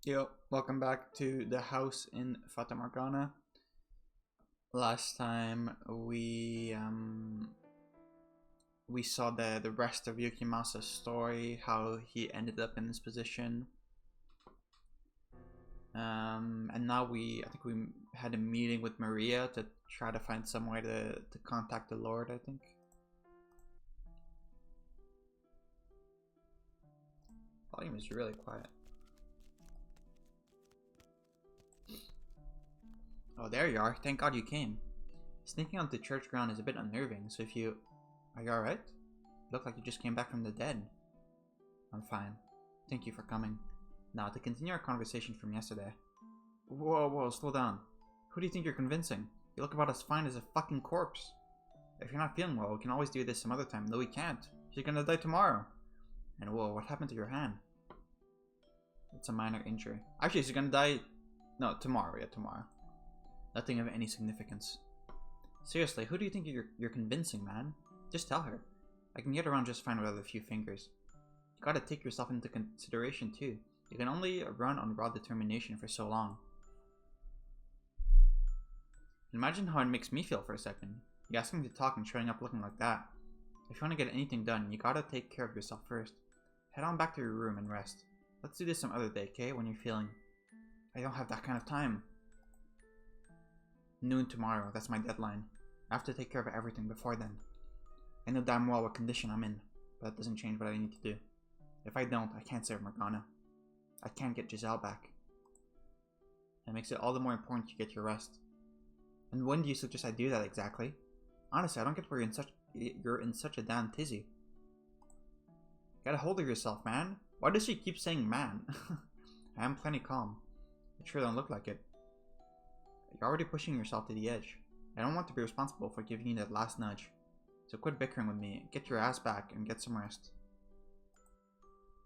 Yo, welcome back to the house in Fata Morgana. Last time we saw the rest of Yukimasa's story, how he ended up in this position. And now I think we had a meeting with Maria to try to find some way to contact the Lord, I think. Volume is really quiet. Oh, there you are. Thank God you came. Sneaking onto the church ground is a bit unnerving, so Are you alright? You look like you just came back from the dead. I'm fine. Thank you for coming. Now, to continue our conversation from yesterday. Whoa, slow down. Who do you think you're convincing? You look about as fine as a fucking corpse. If you're not feeling well, we can always do this some other time. No, we can't. She's gonna die tomorrow. And whoa, what happened to your hand? It's a minor injury. Actually, she's gonna die... No, tomorrow. Yeah, tomorrow. Nothing of any significance. Seriously, who do you think you're convincing, man? Just tell her. I can get around just fine without a few fingers. You gotta take yourself into consideration too. You can only run on raw determination for so long. Imagine how it makes me feel for a second. You asking to talk and showing up looking like that. If you want to get anything done, you gotta take care of yourself first. Head on back to your room and rest. Let's do this some other day, okay? When you're feeling... I don't have that kind of time. Noon tomorrow, that's my deadline. I have to take care of everything before then. I know damn well what condition I'm in, but that doesn't change what I need to do. If I don't, I can't save Morgana. I can't get Giselle back. That makes it all the more important you get your rest. And when do you suggest I do that exactly? Honestly, I don't get where you're in such a damn tizzy. Get a hold of yourself, man. Why does she keep saying man? I am plenty calm. It sure don't look like it. You're already pushing yourself to the edge. I don't want to be responsible for giving you that last nudge. So quit bickering with me, get your ass back, and get some rest.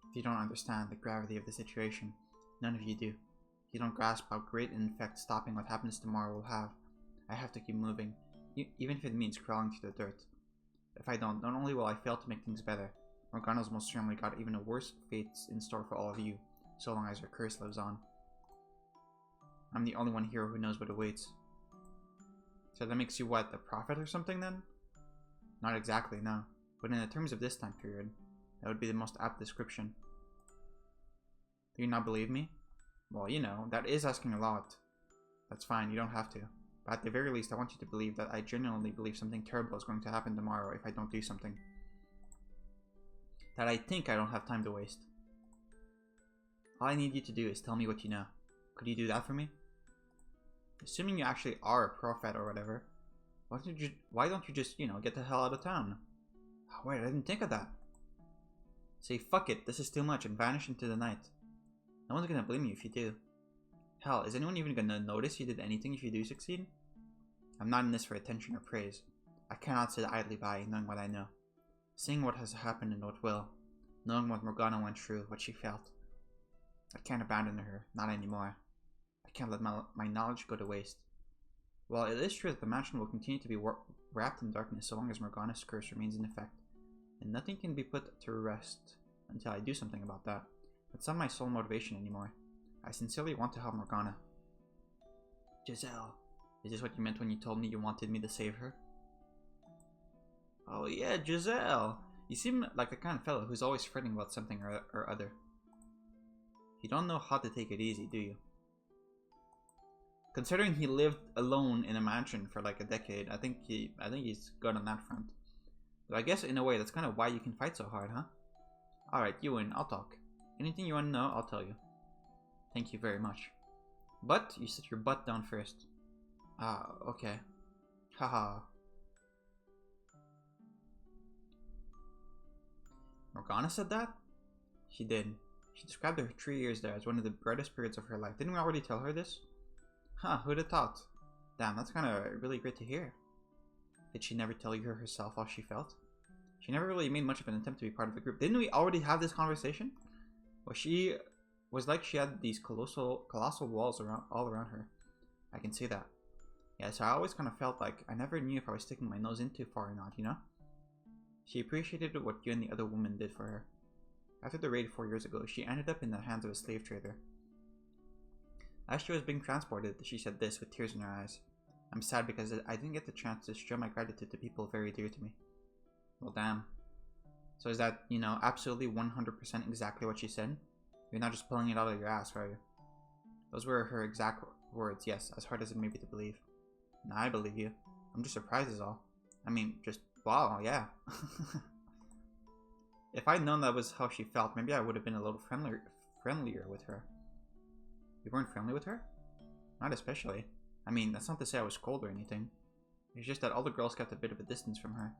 If you don't understand the gravity of the situation, none of you do. You don't grasp how great an effect stopping what happens tomorrow will have. I have to keep moving, even if it means crawling through the dirt. If I don't, not only will I fail to make things better, Morgana's most certainly got even a worse fate in store for all of you, so long as her curse lives on. I'm the only one here who knows what awaits. So that makes you what, a prophet or something then? Not exactly, no. But in the terms of this time period, that would be the most apt description. Do you not believe me? Well, you know, that is asking a lot. That's fine, you don't have to. But at the very least, I want you to believe that I genuinely believe something terrible is going to happen tomorrow if I don't do something. That I think I don't have time to waste. All I need you to do is tell me what you know. Could you do that for me? Assuming you actually are a prophet or whatever, why don't you just, you know, get the hell out of town? Oh, wait, I didn't think of that. Say, fuck it, this is too much, and vanish into the night. No one's gonna blame you if you do. Hell, is anyone even gonna notice you did anything if you do succeed? I'm not in this for attention or praise. I cannot sit idly by, knowing what I know. Seeing what has happened and what will. Knowing what Morgana went through, what she felt. I can't abandon her, not anymore. I can't let my knowledge go to waste. While it is true that the mansion will continue to be wrapped in darkness so long as Morgana's curse remains in effect, and nothing can be put to rest until I do something about that. That's not my sole motivation anymore. I sincerely want to help Morgana. Giselle, is this what you meant when you told me you wanted me to save her? Oh yeah, Giselle! You seem like the kind of fellow who's always fretting about something or other. You don't know how to take it easy, do you? Considering he lived alone in a mansion for like a decade, I think he's good on that front. But I guess in a way that's kind of why you can fight so hard, huh? Alright, you win, I'll talk. Anything you want to know, I'll tell you. Thank you very much. But you sit your butt down first. Ah, okay. Haha. Morgana said that? She did. She described her 3 years there as one of the brightest periods of her life. Didn't we already tell her this? Huh, who'd have thought? Damn, that's kind of really great to hear. Did she never tell you herself how she felt? She never really made much of an attempt to be part of the group. Didn't we already have this conversation? Well, she was like she had these colossal walls all around her. I can see that. Yeah, so I always kind of felt like I never knew if I was sticking my nose in too far or not, you know? She appreciated what you and the other woman did for her. After the raid 4 years ago, she ended up in the hands of a slave trader. As she was being transported, she said this with tears in her eyes. I'm sad because I didn't get the chance to show my gratitude to people very dear to me. Well, damn. So is that, you know, absolutely 100% exactly what she said? You're not just pulling it out of your ass, are you? Those were her exact words, yes, as hard as it may be to believe. Nah, I believe you. I'm just surprised is all. I mean, just, wow, yeah. If I'd known that was how she felt, maybe I would have been a little friendlier with her. You weren't friendly with her? Not especially. I mean, that's not to say I was cold or anything. It's just that all the girls kept a bit of a distance from her.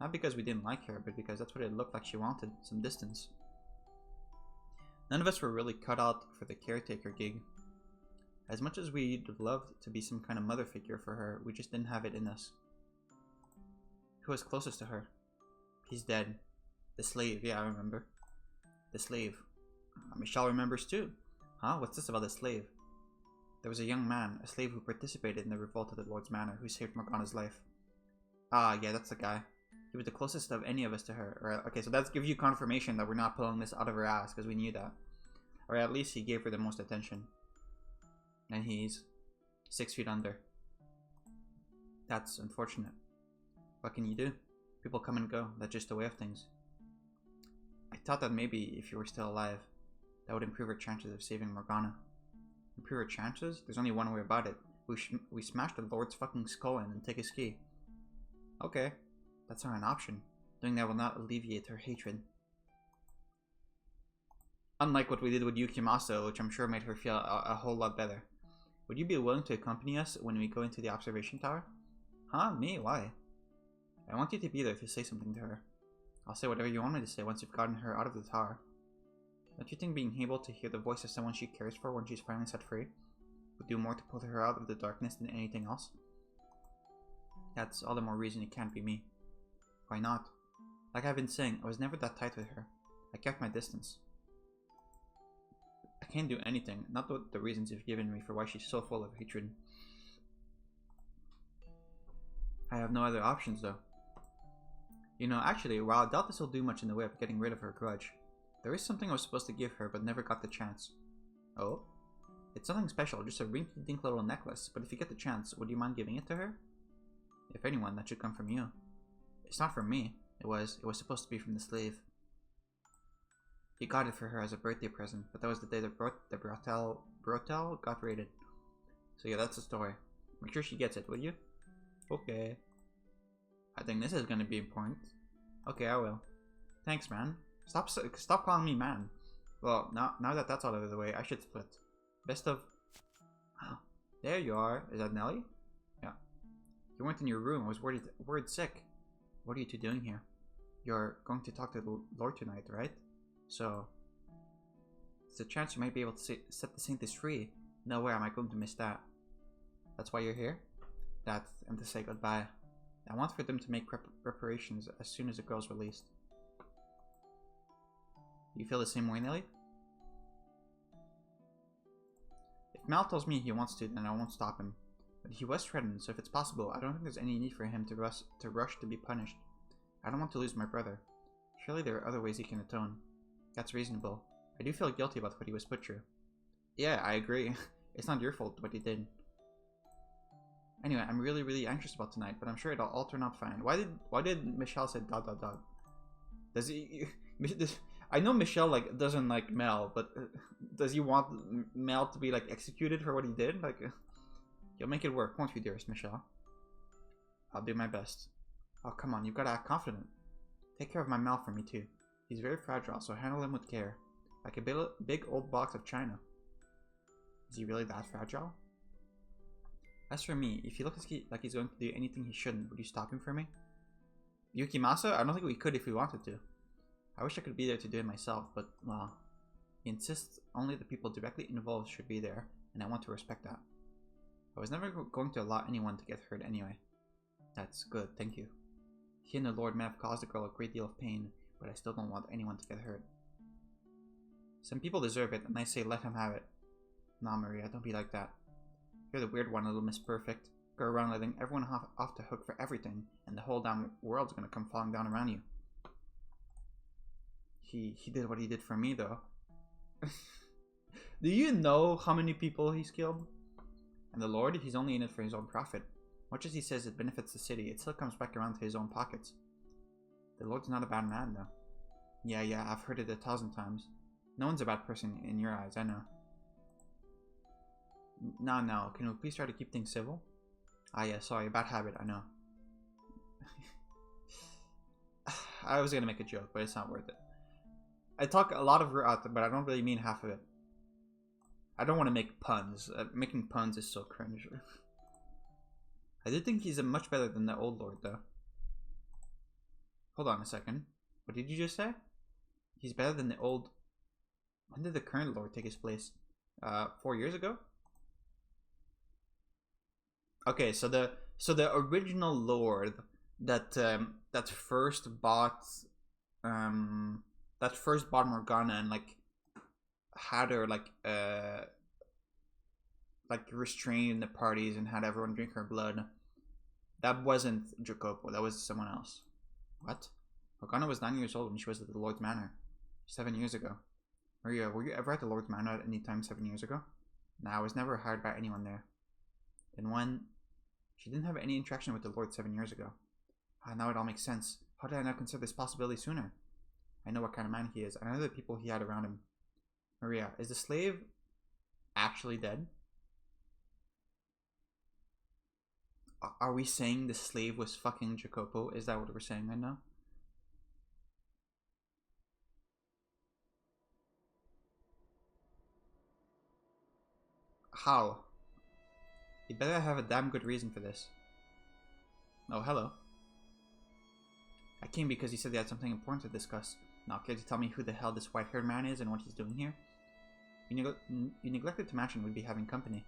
Not because we didn't like her, but because that's what it looked like she wanted, some distance. None of us were really cut out for the caretaker gig. As much as we'd loved to be some kind of mother figure for her, we just didn't have it in us. Who was closest to her? He's dead. The slave, yeah, I remember. The slave. Michelle remembers too. Huh? What's this about the slave? There was a young man, a slave who participated in the revolt at the Lord's Manor, who saved Morgana's life. Ah, yeah, that's the guy. He was the closest of any of us to her. Or, okay, so that gives you confirmation that we're not pulling this out of her ass, because we knew that. Or at least he gave her the most attention. And he's 6 feet under. That's unfortunate. What can you do? People come and go. That's just the way of things. I thought that maybe if you were still alive, that would improve our chances of saving Morgana. Improve our chances? There's only one way about it. We smash the Lord's fucking skull in and take his key. Okay. That's not an option. Doing that will not alleviate her hatred. Unlike what we did with Yukimasa, which I'm sure made her feel a whole lot better. Would you be willing to accompany us when we go into the observation tower? Huh? Me? Why? I want you to be there to say something to her. I'll say whatever you want me to say once you've gotten her out of the tower. Don't you think being able to hear the voice of someone she cares for when she's finally set free would do more to pull her out of the darkness than anything else? That's all the more reason it can't be me. Why not? Like I've been saying, I was never that tight with her. I kept my distance. I can't do anything, not with the reasons you've given me for why she's so full of hatred. I have no other options though. You know, actually, while I doubt this will do much in the way of getting rid of her grudge, there is something I was supposed to give her but never got the chance. Oh? It's nothing special, just a rinky-dink little necklace, but if you get the chance, would you mind giving it to her? If anyone, that should come from you. It's not from me. It was supposed to be from the slave. He got it for her as a birthday present, but that was the day the brothel got raided. So yeah, that's the story. Make sure she gets it, will you? Okay. I think this is gonna be important. Okay, I will. Thanks, man. Stop calling me man. Well, now that that's all out of the way, I should split. Best of... Oh, there you are. Is that Nelly? Yeah. You weren't in your room. I was worried sick. What are you two doing here? You're going to talk to the Lord tonight, right? So, there's a chance you might be able to set the Saints free. No way am I going to miss that. That's why you're here? That, and to say goodbye. I want for them to make preparations as soon as the girl's released. You feel the same way, Nelly? If Mal tells me he wants to, then I won't stop him. But he was threatened, so if it's possible, I don't think there's any need for him to rush to be punished. I don't want to lose my brother. Surely there are other ways he can atone. That's reasonable. I do feel guilty about what he was put through. Yeah, I agree. It's not your fault what he did. Anyway, I'm really anxious about tonight, but I'm sure it'll all turn out fine. Why did Michelle say ... Does he... I know Michelle like doesn't like Mel, but does he want Mel to be like executed for what he did? Like, you'll make it work, won't you, dearest Michelle? I'll do my best. Oh, come on, you've got to act confident. Take care of my Mel for me too. He's very fragile, so handle him with care. Like a big old box of china. Is he really that fragile? As for me, if he looks like he's going to do anything he shouldn't, would you stop him for me? Yukimasa? I don't think we could if we wanted to. I wish I could be there to do it myself, but, well, he insists only the people directly involved should be there, and I want to respect that. I was never going to allow anyone to get hurt anyway. That's good, thank you. He and the Lord may have caused the girl a great deal of pain, but I still don't want anyone to get hurt. Some people deserve it, and I say let him have it. Nah, Maria, don't be like that. You're the weird one, little Miss Perfect. Go around letting everyone off the hook for everything, and the whole damn world's gonna come falling down around you. He did what he did for me, though. Do you know how many people he's killed? And the Lord, he's only in it for his own profit. Much as he says it benefits the city, it still comes back around to his own pockets. The Lord's not a bad man, though. Yeah, I've heard it 1,000 times. No one's a bad person in your eyes, I know. No, can we please try to keep things civil? Ah, yeah, sorry, bad habit, I know. I was gonna make a joke, but it's not worth it. I talk a lot of route, but I don't really mean half of it. I don't want to make puns. Making puns is so cringe. I do think he's much better than the old Lord, though. Hold on a second. What did you just say? He's better than the old... When did the current Lord take his place? 4 years ago? Okay, so the original Lord that that first bought Morgana and like had her like restrained the parties and had everyone drink her blood. That wasn't Jacopo. That was someone else. What? Morgana was 9 years old when she was at the Lord's Manor 7 years ago. Maria, were you ever at the Lord's Manor at any time 7 years ago? No, I was never hired by anyone there. Then when? She didn't have any interaction with the Lord 7 years ago. Ah, now it all makes sense. How did I not consider this possibility sooner? I know what kind of man he is. I know the people he had around him. Maria, is the slave actually dead? Are we saying the slave was fucking Jacopo? Is that what we're saying right now? How? You'd better have a damn good reason for this. Oh, hello. I came because you said you had something important to discuss. Now, care to tell me who the hell this white-haired man is and what he's doing here? You neglected to mention we'd be having company.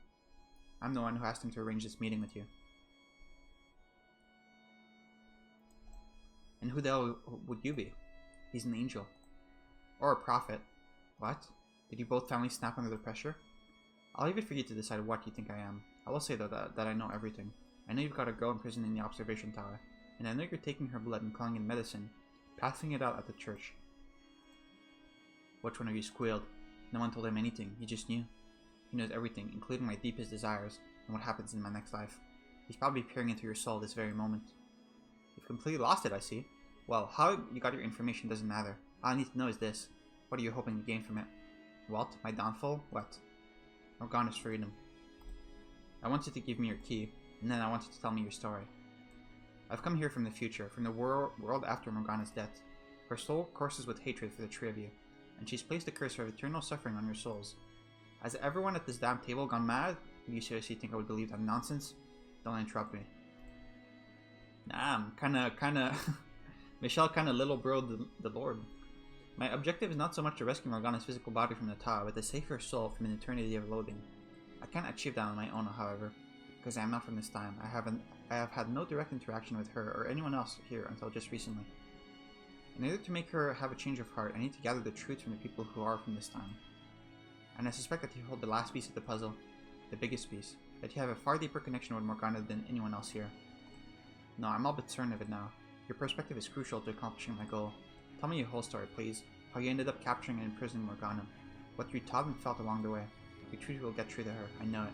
I'm the one who asked him to arrange this meeting with you. And who the hell would you be? He's an angel. Or a prophet. What? Did you both finally snap under the pressure? I'll leave it for you to decide what you think I am. I will say though that I know everything. I know you've got a girl in prison in the observation tower. And I know you're taking her blood and calling it medicine. Passing it out at the church. Which one of you squealed? No one told him anything. He just knew. He knows everything, including my deepest desires and what happens in my next life. He's probably peering into your soul this very moment. You've completely lost it, I see. Well, how you got your information doesn't matter. All I need to know is this. What are you hoping to gain from it? What? My downfall? What? Morgana's freedom. I want you to give me your key, and then I want you to tell me your story. I've come here from the future, from the world after Morgana's death. Her soul courses with hatred for the three of you, and she's placed a curse of eternal suffering on your souls. Has everyone at this damn table gone mad? Do you seriously think I would believe that nonsense? Don't interrupt me. Nah, I'm kinda... Michelle kinda little bro the Lord. My objective is not so much to rescue Morgana's physical body from the tower, but to save her soul from an eternity of loathing. I can't achieve that on my own, however, because I am not from this time. I have had no direct interaction with her or anyone else here until just recently. In order to make her have a change of heart, I need to gather the truth from the people who are from this time. And I suspect that you hold the last piece of the puzzle, the biggest piece, that you have a far deeper connection with Morgana than anyone else here. No, I'm all but certain of it now. Your perspective is crucial to accomplishing my goal. Tell me your whole story, please. How you ended up capturing and imprisoning Morgana. What you taught and felt along the way. The truth will get through to her, I know it.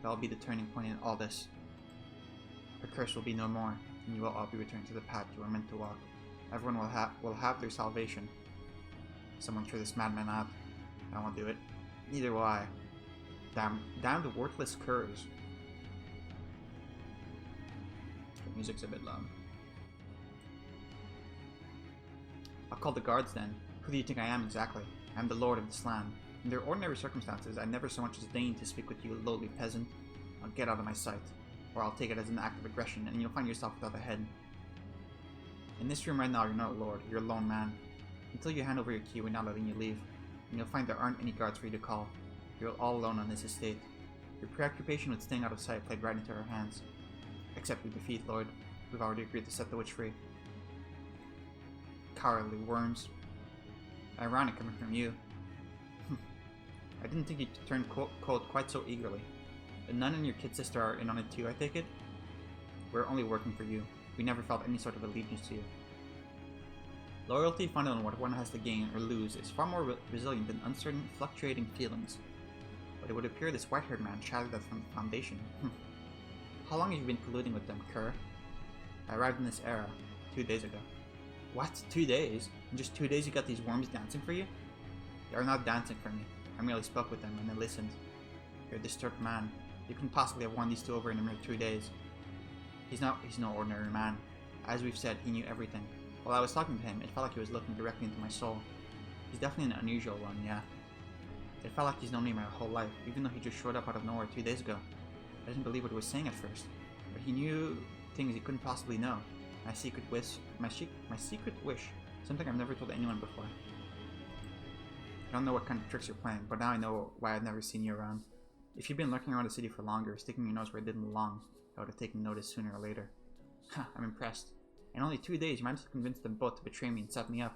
That will be the turning point in all this. Her curse will be no more, and you will all be returned to the path you were meant to walk. Everyone will have their salvation. Someone threw this madman out. I won't do it. Neither will I. Damn the worthless curs. The music's a bit loud. I'll call the guards then. Who do you think I am exactly? I am the lord of this land. Under ordinary circumstances, I never so much as deign to speak with you, lowly peasant. Now get out of my sight, or I'll take it as an act of aggression, and you'll find yourself without a head. In this room right now, you're not a lord, you're a lone man. Until you hand over your key, we're not letting you leave, and you'll find there aren't any guards for you to call. You're all alone on this estate. Your preoccupation with staying out of sight played right into our hands. Accept your defeat, Lord. We've already agreed to set the witch free. Cowardly worms. Ironic coming from you. I didn't think you'd turn cold quite so eagerly. The nun and your kid sister are in on it too, I take it? We're only working for you. We never felt any sort of allegiance to you. Loyalty founded on what one has to gain or lose is far more resilient than uncertain, fluctuating feelings. it would appear this white-haired man shattered that from the foundation. How long have you been colluding with them, Kerr? I arrived in this era 2 days ago. What? 2 days? In just 2 days you got these worms dancing for you? They are not dancing for me. I merely spoke with them and they listened. You're a disturbed man. You couldn't possibly have won these two over in a mere 2 days. He's no ordinary man. As we've said, he knew everything. While I was talking to him, it felt like he was looking directly into my soul. He's definitely an unusual one, yeah. It felt like he's known me my whole life, even though he just showed up out of nowhere 2 days ago. I didn't believe what he was saying at first, but he knew things he couldn't possibly know. My secret wish, something I've never told anyone before. I don't know what kind of tricks you're playing, but now I know why I've never seen you around. If you'd been lurking around the city for longer, sticking your nose where it didn't belong, I would have taken notice sooner or later. Ha, I'm impressed. In only 2 days, you managed to convince them both to betray me and set me up.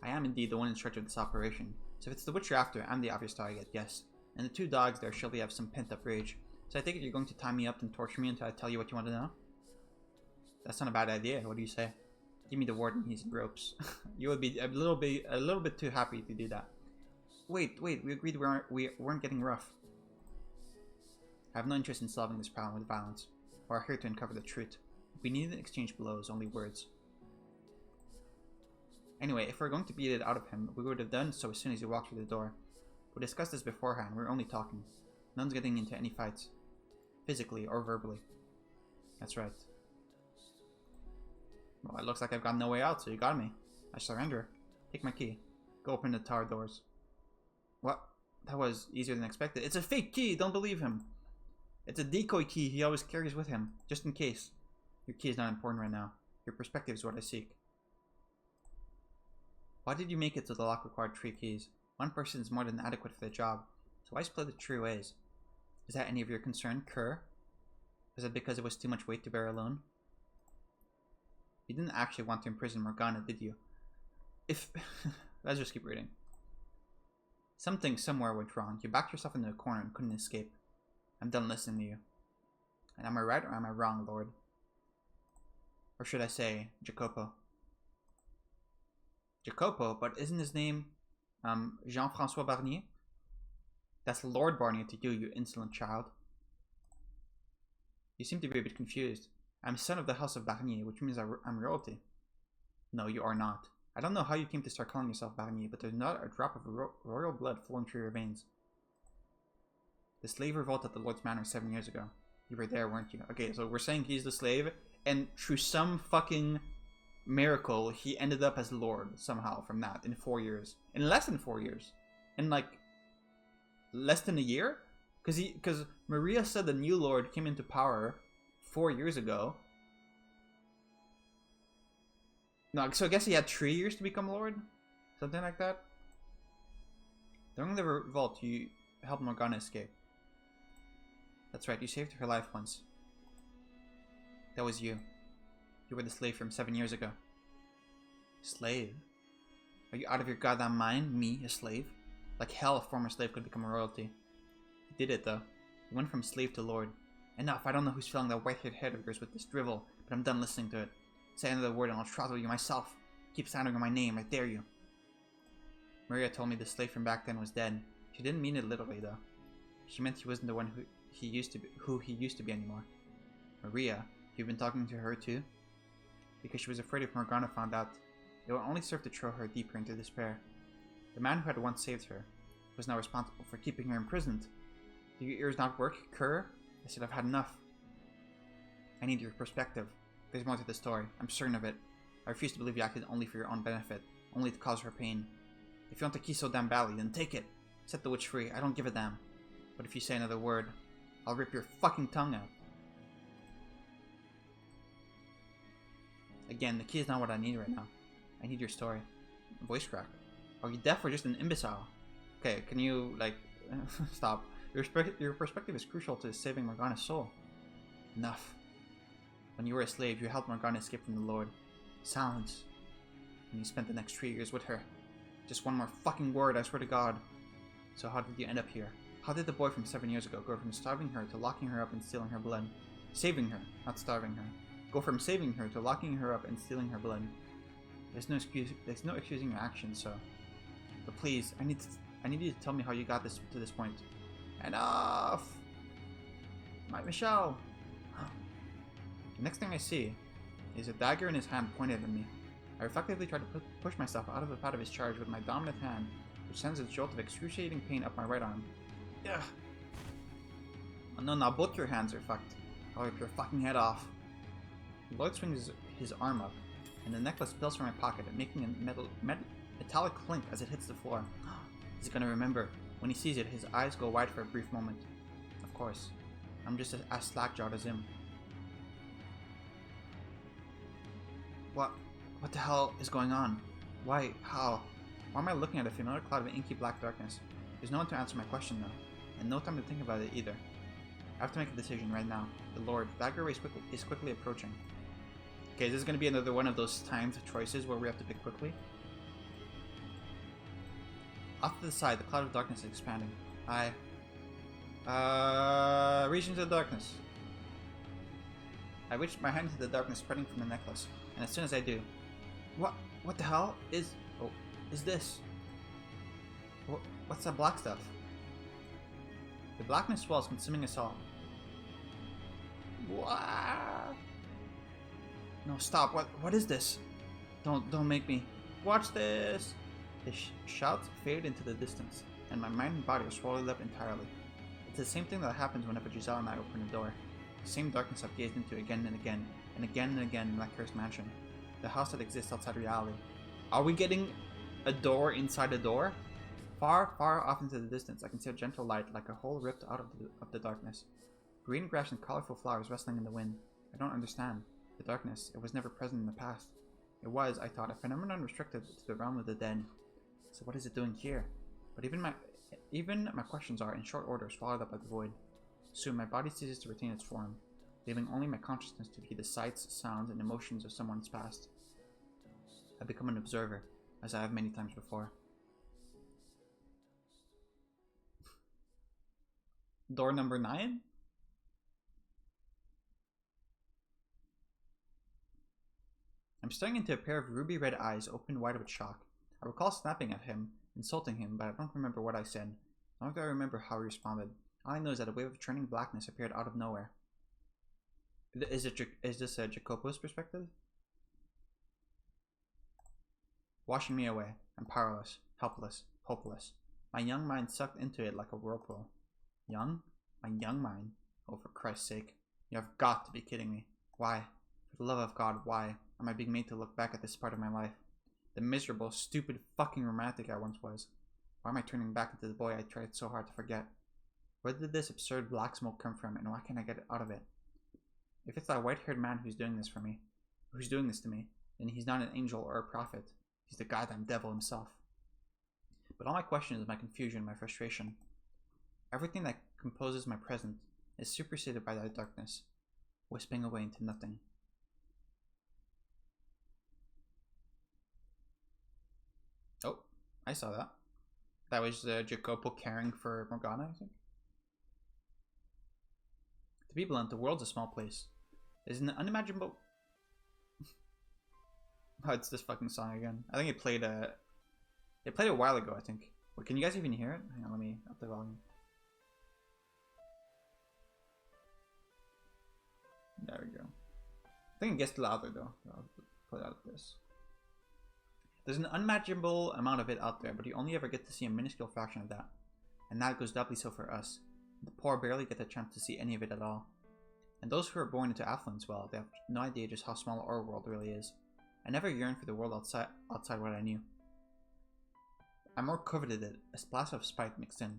I am indeed the one in charge of this operation, so if it's the witch you're after, I'm the obvious target, yes. And the 2 dogs there surely have some pent-up rage. So I think you're going to tie me up and torture me until I tell you what you want to know? That's not a bad idea, what do you say? Give me the warden, he's in ropes. You would be a little bit too happy to do that. Wait, we agreed we weren't getting rough. I have no interest in solving this problem with violence. We're here to uncover the truth. We needn't exchange blows, only words. Anyway, if we're going to beat it out of him, we would have done so as soon as he walked through the door. We discussed this beforehand, we were only talking. No one's getting into any fights. Physically or verbally. That's right. Well, it looks like I've got no way out, so you got me. I surrender. Take my key. Go open the tower doors. What? That was easier than expected. It's a fake key! Don't believe him! It's a decoy key he always carries with him, just in case. Your key is not important right now. Your perspective is what I seek. Why did you make it so the lock required 3 keys? One person is more than adequate for the job, so why split it 3 ways? Is that any of your concern, Kerr? Was it because it was too much weight to bear alone? You didn't actually want to imprison Morgana, did you? Let's just keep reading. Something somewhere went wrong. You backed yourself into a corner and couldn't escape. I'm done listening to you. And am I right or am I wrong, Lord? Or should I say, Jacopo? Jacopo? But isn't his name Jean-François Barnier? That's Lord Barnier to you insolent child. You seem to be a bit confused. I'm son of the House of Barnier, which means I'm royalty. No, you are not. I don't know how you came to start calling yourself Barnier, but there's not a drop of royal blood flowing through your veins. The slave revolt at the Lord's Manor 7 years ago. You were there, weren't you? Okay, so we're saying he's the slave, and through some fucking miracle, he ended up as Lord somehow from that in 4 years. In less than 4 years. In like less than a year? Because Maria said the new Lord came into power 4 years ago. No, so I guess he had 3 years to become Lord? Something like that? During the revolt, you helped Morgana escape. That's right, you saved her life once. That was you. You were the slave from 7 years ago. Slave? Are you out of your goddamn mind? Me, a slave? Like hell, a former slave could become a royalty. He did it though. He went from slave to lord. Enough, I don't know who's filling that white-haired head of yours with this drivel, but I'm done listening to it. Say another word and I'll throttle you myself. Keep slandering my name, I dare you. Maria told me the slave from back then was dead. She didn't mean it literally though. She meant he wasn't the one who he used to be anymore. Maria, you've been talking to her too? Because she was afraid if Morgana found out, it would only serve to throw her deeper into despair. The man who had once saved her was now responsible for keeping her imprisoned. Do your ears not work, Kerr? I said I've had enough. I need your perspective. There's more to the story. I'm certain of it. I refuse to believe you acted only for your own benefit, only to cause her pain. If you want the key so damn badly, then take it. Set the witch free. I don't give a damn. But if you say another word, I'll rip your fucking tongue out. Again, the key is not what I need right now. I need your story. Voice crack. Are you deaf or just an imbecile? Okay, can you, like, stop. Your perspective is crucial to saving Morgana's soul. Enough. When you were a slave, you helped Morgana escape from the Lord. Silence. And you spent the next 3 years with her. Just one more fucking word, I swear to God. So how did you end up here? How did the boy from 7 years ago go from starving her to locking her up and stealing her blood? Saving her, not starving her. Go from saving her to locking her up and stealing her blood. There's no excusing your actions, so... But please, I need I need you to tell me how you got this to this point. Enough! My Michelle! The next thing I see is a dagger in his hand pointed at me. I reflectively try to push myself out of the path of his charge with my dominant hand, which sends a jolt of excruciating pain up my right arm. Ugh. Oh no, now both your hands are fucked. I'll rip your fucking head off. Lloyd swings his arm up, and the necklace spills from my pocket, making a metallic clink as it hits the floor. He's gonna remember. When he sees it, his eyes go wide for a brief moment. Of course, I'm just as slack-jawed as him. What the hell is going on? Why? How? Why am I looking at a familiar cloud of inky black darkness? There's no one to answer my question now, and no time to think about it either. I have to make a decision right now. The Lord, dagger race is quickly approaching. Okay, is this going to be another one of those timed choices where we have to pick quickly? Off to the side, the cloud of darkness is expanding. Reach into the darkness. I reach my hand into the darkness spreading from the necklace, and as soon as I do, what the hell is this? What's that black stuff? The blackness swells, consuming us all. What? No, stop! What is this? Don't make me. Watch this! His shouts fade into the distance, and my mind and body are swallowed up entirely. It's the same thing that happens whenever Giselle and I open a door. The same darkness I've gazed into again and again, and again and again in that cursed mansion. The house that exists outside reality. Are we getting a door inside a door? Far, far off into the distance, I can see a gentle light like a hole ripped out of the darkness. Green grass and colorful flowers rustling in the wind. I don't understand. The darkness, it was never present in the past. It was, I thought, a phenomenon restricted to the realm of the dead. So what is it doing here? But even my questions are, in short order, swallowed up by the void. Soon my body ceases to retain its form, leaving only my consciousness to be the sights, sounds, and emotions of someone's past. I become an observer, as I have many times before. Door number 9? I'm staring into a pair of ruby red eyes open wide with shock. I recall snapping at him, insulting him, but I don't remember what I said. Nor do I remember how he responded. All I know is that a wave of churning blackness appeared out of nowhere. Is this a Jacopo's perspective? Washing me away. I'm powerless, helpless, hopeless. My young mind sucked into it like a whirlpool. Young? My young mind? Oh, for Christ's sake. You have got to be kidding me. Why? For the love of God, why am I being made to look back at this part of my life? The miserable, stupid, fucking romantic I once was. Why am I turning back into the boy I tried so hard to forget? Where did this absurd black smoke come from, and why can't I get out of it? If it's that white-haired man who's doing this for me, who's doing this to me, then he's not an angel or a prophet. He's the goddamn devil himself. But all my questions, my confusion, my frustration, everything that composes my present is superseded by that darkness, wisping away into nothing. Oh, I saw that. That was Jacopo caring for Morgana, I think. To be blunt, the world's a small place. There's an unimaginable... Oh, it's this fucking song again. I think it played a while ago, I think. Wait, can you guys even hear it? Hang on, let me up the volume. There we go. I think it gets louder though. I'll put out this. There's an unimaginable amount of it out there, but you only ever get to see a minuscule fraction of that. And that goes doubly so for us. The poor barely get the chance to see any of it at all. And those who are born into affluence, well, they have no idea just how small our world really is. I never yearned for the world outside what I knew. I more coveted it, a splash of spite mixed in.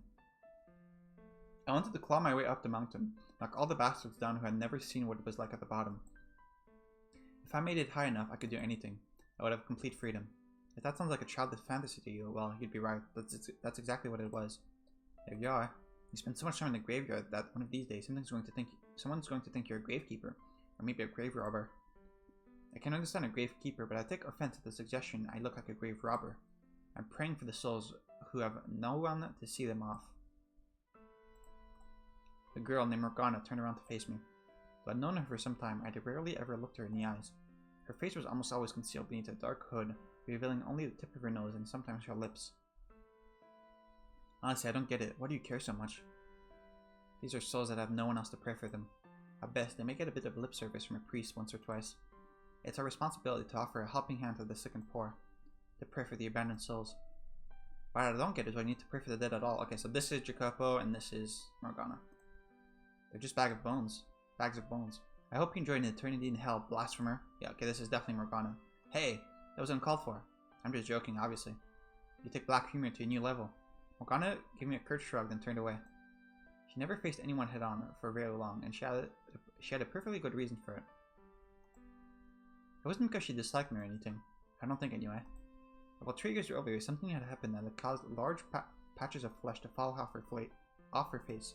I wanted to claw my way up the mountain, knock all the bastards down who had never seen what it was like at the bottom. If I made it high enough, I could do anything. I would have complete freedom. If that sounds like a childish fantasy to you, well, you'd be right. That's exactly what it was. There you are. You spend so much time in the graveyard that one of these days someone's going to think you're a gravekeeper, or maybe a grave robber. I can understand a gravekeeper, but I take offense at the suggestion I look like a grave robber. I'm praying for the souls who have no one to see them off. The girl named Morgana turned around to face me. Though I'd known her for some time, I'd rarely ever looked her in the eyes. Her face was almost always concealed beneath a dark hood, revealing only the tip of her nose and sometimes her lips. Honestly, I don't get it. Why do you care so much? These are souls that have no one else to pray for them. At best, they may get a bit of lip service from a priest once or twice. It's our responsibility to offer a helping hand to the sick and poor, to pray for the abandoned souls. What I don't get is why I need to pray for the dead at all. Okay, so this is Jacopo and this is Morgana. They're just bags of bones. Bags of bones. I hope you enjoy an eternity in hell, blasphemer. Yeah, okay, this is definitely Morgana. Hey, that was uncalled for. I'm just joking, obviously. You take black humor to a new level. Morgana gave me a curt shrug, then turned away. She never faced anyone head-on for very long, and she had a perfectly good reason for it. It wasn't because she disliked me or anything. I don't think anyway. About 3 years earlier, something had happened that had caused large patches of flesh to fall off her face.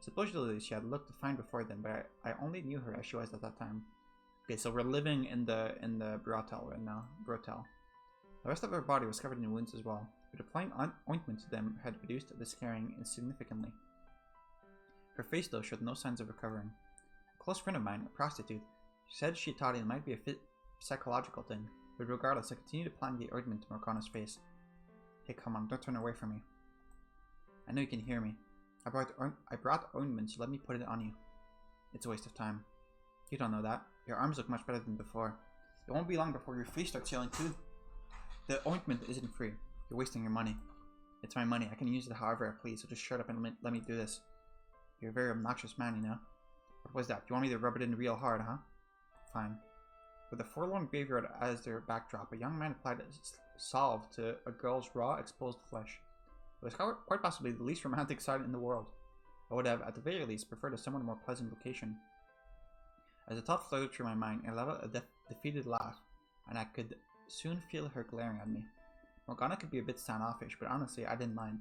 Supposedly, she had looked fine before then, but I only knew her as she was at that time. Okay, so we're living in the brothel right now. Brothel. The rest of her body was covered in wounds as well, but applying ointment to them had reduced the scarring significantly. Her face, though, showed no signs of recovering. A close friend of mine, a prostitute, said she thought it might be a psychological thing, but regardless, I continued applying the ointment to Morgana's face. Hey, come on, don't turn away from me. I know you can hear me. I brought ointment, so let me put it on you. It's a waste of time. You don't know that. Your arms look much better than before. It won't be long before your face starts healing too. The ointment isn't free. You're wasting your money. It's my money. I can use it however I please, so just shut up and let me do this. You're a very obnoxious man, you know. What was that? You want me to rub it in real hard, huh? Fine. With a forlorn graveyard as their backdrop, a young man applied a salve to a girl's raw, exposed flesh. It was quite possibly the least romantic sight in the world. I would have, at the very least, preferred a somewhat more pleasant location. As the thought floated through my mind, I let out a defeated laugh, and I could soon feel her glaring at me. Morgana could be a bit standoffish, but honestly, I didn't mind.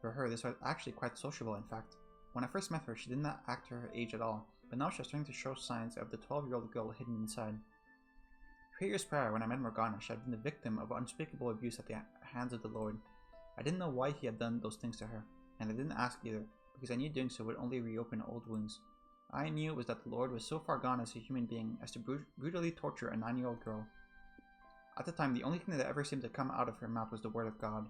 For her, this was actually quite sociable, in fact. When I first met her, she did not act her age at all, but now she was starting to show signs of the 12-year-old girl hidden inside. 3 years prior, when I met Morgana, she had been the victim of unspeakable abuse at the hands of the Lord. I didn't know why he had done those things to her, and I didn't ask either, because I knew doing so would only reopen old wounds. All I knew was that the Lord was so far gone as a human being as to brutally torture a 9-year-old girl. At the time, the only thing that ever seemed to come out of her mouth was the word of God.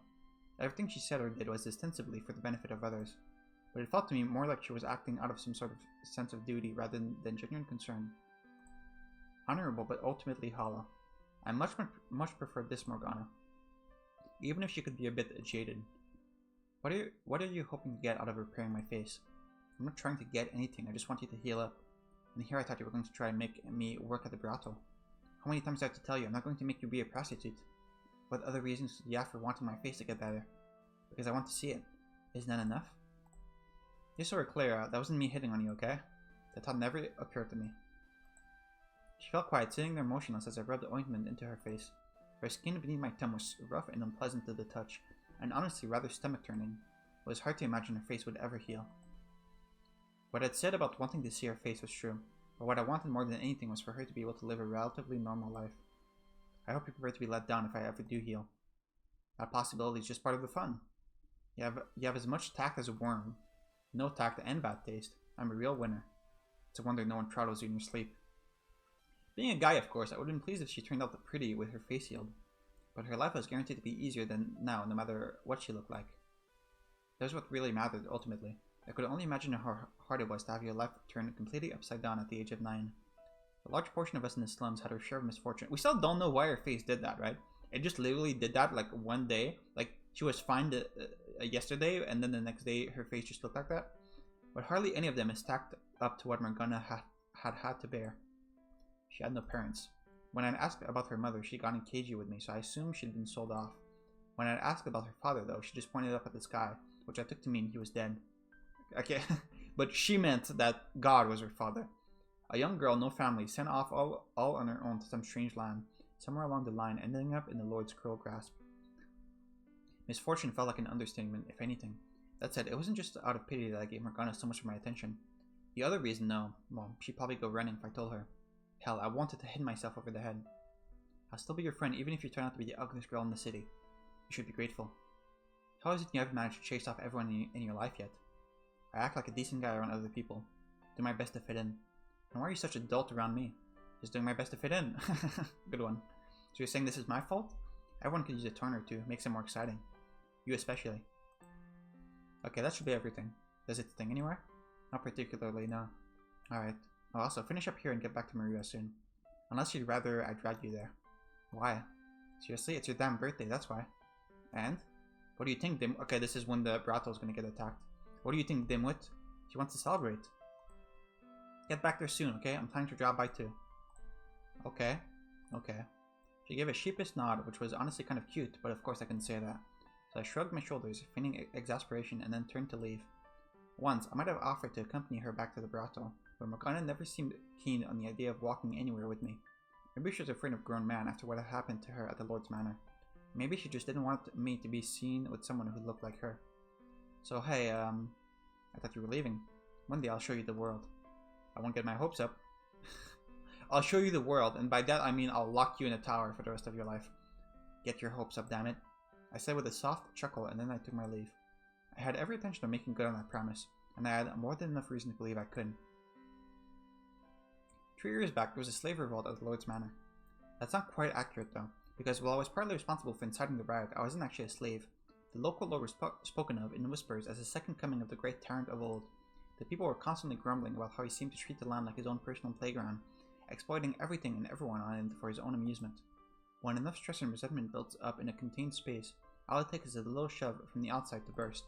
Everything she said or did was ostensibly for the benefit of others, but it felt to me more like she was acting out of some sort of sense of duty rather than genuine concern. Honorable, but ultimately hollow. I much preferred this Morgana, even if she could be a bit jaded. What are you hoping to get out of repairing my face? I'm not trying to get anything, I just want you to heal up. And here I thought you were going to try and make me work at the brothel. How many times do I have to tell you, I'm not going to make you be a prostitute. What other reasons do you have for wanting my face to get better? Because I want to see it. Isn't that enough? Just so we're clear, that wasn't me hitting on you, okay? That thought never occurred to me. She felt quiet, sitting there motionless as I rubbed the ointment into her face. Her skin beneath my thumb was rough and unpleasant to the touch, and honestly rather stomach-turning. It was hard to imagine her face would ever heal. What I'd said about wanting to see her face was true, but what I wanted more than anything was for her to be able to live a relatively normal life. I hope you prefer to be let down if I ever do heal. That possibility is just part of the fun. You have as much tact as a worm. No tact and bad taste. I'm a real winner. It's a wonder no one trottles you in your sleep. Being a guy, of course, I would have been pleased if she turned out pretty with her face healed. But her life was guaranteed to be easier than now, no matter what she looked like. That was what really mattered, ultimately. I could only imagine how hard it was to have your life turned completely upside down at the age of 9. A large portion of us in the slums had our share of misfortune. We still don't know why her face did that, right? It just literally did that, like, one day. Like, she was fine yesterday, and then the next day her face just looked like that. But hardly any of them is stacked up to what Morgana had to bear. She had no parents. When I asked about her mother, she got cagey with me, so I assumed she'd been sold off. When I asked about her father, though, she just pointed up at the sky, which I took to mean he was dead. Okay, but she meant that God was her father. A young girl, no family, sent off all on her own to some strange land, somewhere along the line, ending up in the Lord's cruel grasp. Misfortune felt like an understatement, if anything. That said, it wasn't just out of pity that I gave Morgana so much of my attention. The other reason, no, well, she'd probably go running if I told her. Hell, I wanted to hit myself over the head. I'll still be your friend even if you turn out to be the ugliest girl in the city. You should be grateful. How is it you haven't managed to chase off everyone in your life yet? I act like a decent guy around other people. Do my best to fit in. And why are you such a dolt around me? Just doing my best to fit in. Good one. So you're saying this is my fault? Everyone could use a turn or two. Makes it more exciting. You especially. Okay, that should be everything. Does it sting anywhere? Not particularly, no. Alright. I'll also finish up here and get back to Maria soon. Unless you'd rather I drag you there. Why? Seriously? It's your damn birthday, that's why. And? What do you think, Dim? Okay, this is when the Bratto's gonna get attacked. What do you think, Dimwit? She wants to celebrate. Get back there soon, okay? I'm planning to drop by too. Okay. Okay. She gave a sheepish nod, which was honestly kind of cute, but of course I couldn't say that. So I shrugged my shoulders, feigning exasperation, and then turned to leave. Once, I might have offered to accompany her back to the Bratto, but Morgana never seemed keen on the idea of walking anywhere with me. Maybe she was afraid of a grown man after what had happened to her at the Lord's Manor. Maybe she just didn't want me to be seen with someone who looked like her. So hey, I thought you were leaving. One day I'll show you the world. I won't get my hopes up. I'll show you the world, and by that I mean I'll lock you in a tower for the rest of your life. Get your hopes up, damn it. I said with a soft chuckle, and then I took my leave. I had every intention of making good on that promise, and I had more than enough reason to believe I could. 3 years back, there was a slave revolt at the Lord's Manor. That's not quite accurate though, because while I was partly responsible for inciting the riot, I wasn't actually a slave. The local lord was spoken of in whispers as the second coming of the great tyrant of old. The people were constantly grumbling about how he seemed to treat the land like his own personal playground, exploiting everything and everyone on it for his own amusement. When enough stress and resentment built up in a contained space, all it takes is a little shove from the outside to burst.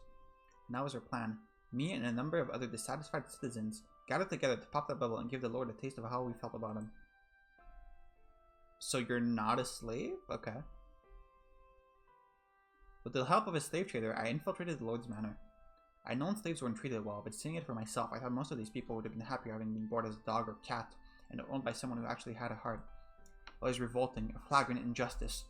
And that was our plan. Me and a number of other dissatisfied citizens gathered together to pop that bubble and give the Lord a taste of how we felt about him. So you're not a slave? Okay. With the help of a slave trader, I infiltrated the Lord's Manor. I'd known slaves weren't treated well, but seeing it for myself, I thought most of these people would have been happier having been bought as a dog or cat, and owned by someone who actually had a heart. It was revolting, a flagrant injustice.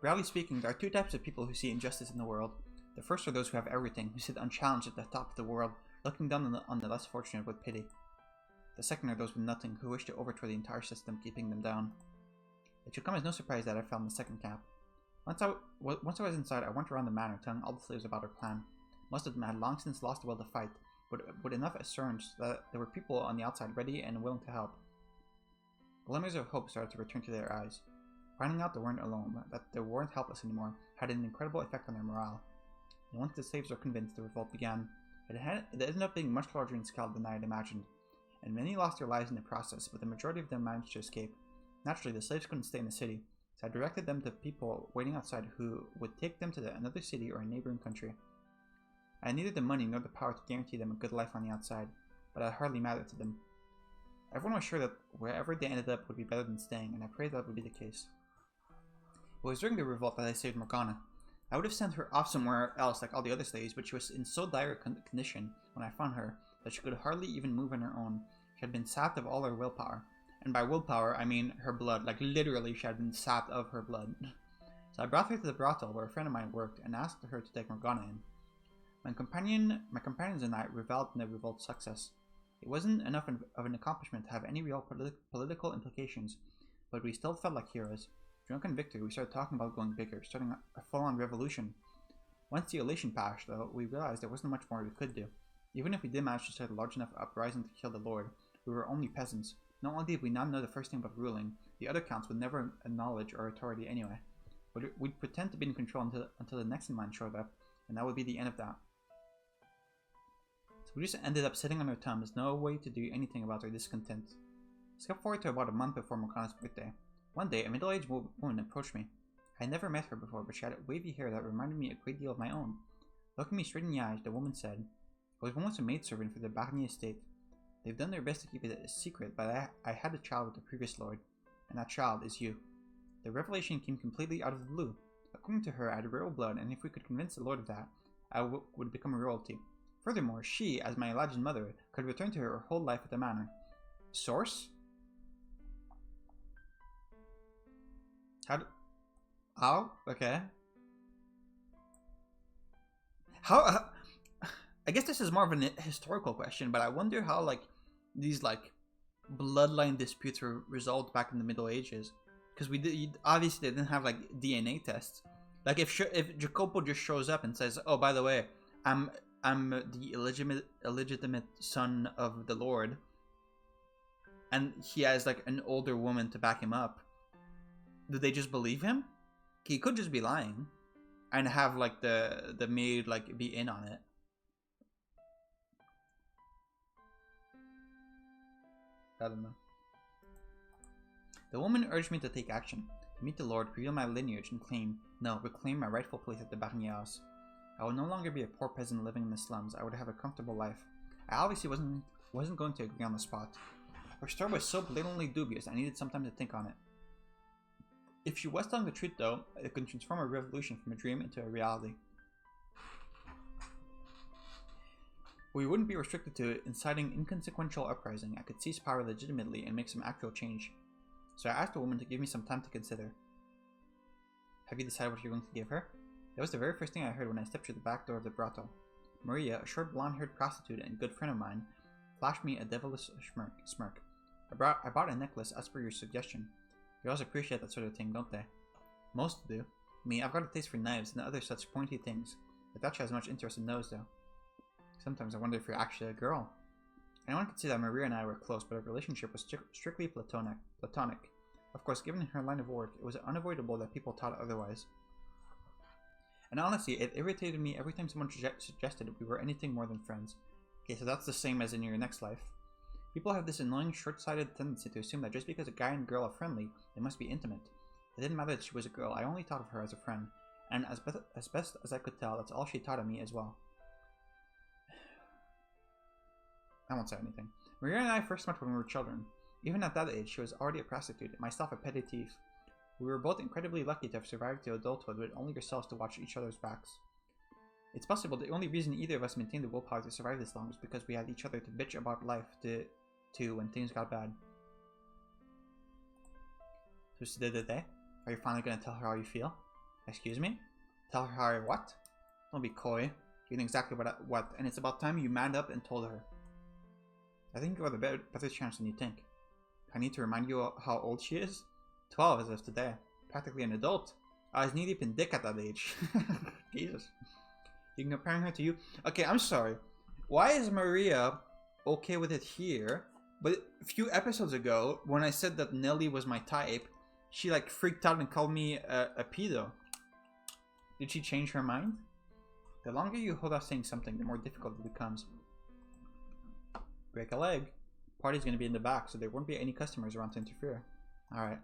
Broadly speaking, there are 2 types of people who see injustice in the world. The first are those who have everything, who sit unchallenged at the top of the world, looking down on the less fortunate with pity. The second are those with nothing, who wish to overthrow the entire system, keeping them down. It should come as no surprise that I fell in the second camp. Once I was inside, I went around the manor, telling all the slaves about our plan. Most of them had long since lost the will to fight, but with enough assurance that there were people on the outside ready and willing to help. Glimmers of hope started to return to their eyes. Finding out they weren't alone, that they weren't helpless anymore, had an incredible effect on their morale. And once the slaves were convinced, the revolt began. It ended up being much larger in scale than I had imagined, and many lost their lives in the process, but the majority of them managed to escape. Naturally, the slaves couldn't stay in the city, so I directed them to people waiting outside who would take them to another city or a neighboring country. I neither the money nor the power to guarantee them a good life on the outside, but it hardly mattered to them. Everyone was sure that wherever they ended up would be better than staying, and I prayed that would be the case. It was during the revolt that I saved Morgana. I would have sent her off somewhere else like all the other slaves, but she was in so dire condition when I found her that she could hardly even move on her own. She had been sapped of all her willpower. And by willpower, I mean her blood. Like literally, she had been sapped of her blood. So I brought her to the brothel where a friend of mine worked and asked her to take Morgana in. My companions and I reveled in the revolt's success. It wasn't enough of an accomplishment to have any real political implications, but we still felt like heroes. Drunk in victory, we started talking about going bigger, starting a full-on revolution. Once the elation passed, though, we realized there wasn't much more we could do. Even if we did manage to start a large enough uprising to kill the Lord, we were only peasants. Not only did we not know the first thing about ruling, the other counts would never acknowledge our authority anyway. But we'd pretend to be in control until the next in line showed up, and that would be the end of that. So we just ended up sitting on our thumbs, no way to do anything about our discontent. Skip forward to about a month before Morgana's birthday. One day, a middle-aged woman approached me. I had never met her before, but she had wavy hair that reminded me a great deal of my own. Looking me straight in the eyes, the woman said, I was once a maidservant for the Bagni estate. They've done their best to keep it a secret, but I had a child with the previous lord, and that child is you. The revelation came completely out of the blue. According to her, I had royal blood, and if we could convince the lord of that, I would become a royalty. Furthermore, she, as my alleged mother, could return to her whole life at the manor. Source? How? Okay. How? I guess this is more of a historical question, but I wonder how, like, these, like, bloodline disputes were resolved back in the Middle Ages. Because obviously they didn't have, like, DNA tests. Like, if Jacopo just shows up and says, oh, by the way, I'm the illegitimate son of the Lord, and he has, like, an older woman to back him up, do they just believe him? He could just be lying. and have like the maid like be in on it. I don't know. The woman urged me to take action, to meet the Lord, reveal my lineage, and reclaim my rightful place at the Barniers. I would no longer be a poor peasant living in the slums. I would have a comfortable life. I obviously wasn't going to agree on the spot. Her story was so blatantly dubious, I needed some time to think on it. If she was telling the truth, though, it could transform a revolution from a dream into a reality. We wouldn't be restricted to inciting inconsequential uprising. I could seize power legitimately and make some actual change. So I asked the woman to give me some time to consider. Have you decided what you're going to give her? That was the very first thing I heard when I stepped through the back door of the brothel. Maria, a short blonde-haired prostitute and good friend of mine, flashed me a devilish smirk. I bought a necklace as per your suggestion. Girls appreciate that sort of thing, don't they? Most do. Me, I've got a taste for knives and other such pointy things. I doubt she has much interest in those, though. Sometimes I wonder if you're actually a girl. Anyone could see that Maria and I were close, but our relationship was strictly platonic. Of course, given her line of work, it was unavoidable that people thought otherwise. And honestly, it irritated me every time someone suggested we were anything more than friends. Okay, so that's the same as in your next life. People have this annoying, short-sighted tendency to assume that just because a guy and girl are friendly, they must be intimate. It didn't matter that she was a girl, I only thought of her as a friend. And as best as I could tell, that's all she thought of me as well. I won't say anything. Maria and I first met when we were children. Even at that age, she was already a prostitute, myself a petty thief. We were both incredibly lucky to have survived to adulthood with only ourselves to watch each other's backs. It's possible the only reason either of us maintained the willpower to survive this long was because we had each other to bitch about life to when things got bad. So today, are you finally going to tell her how you feel? Excuse me? Tell her how I what? Don't be coy. You know exactly what, and it's about time you manned up and told her. I think you have a better chance than you think. I need to remind you how old she is? 12 as of today. Practically an adult. I was knee-deep in dick at that age. Jesus. You comparing her to you? Okay, I'm sorry. Why is Maria okay with it here? But a few episodes ago, when I said that Nelly was my type, she like freaked out and called me a pedo. Did she change her mind? The longer you hold off saying something, the more difficult it becomes. Break a leg. Party's gonna be in the back, so there won't be any customers around to interfere. Alright.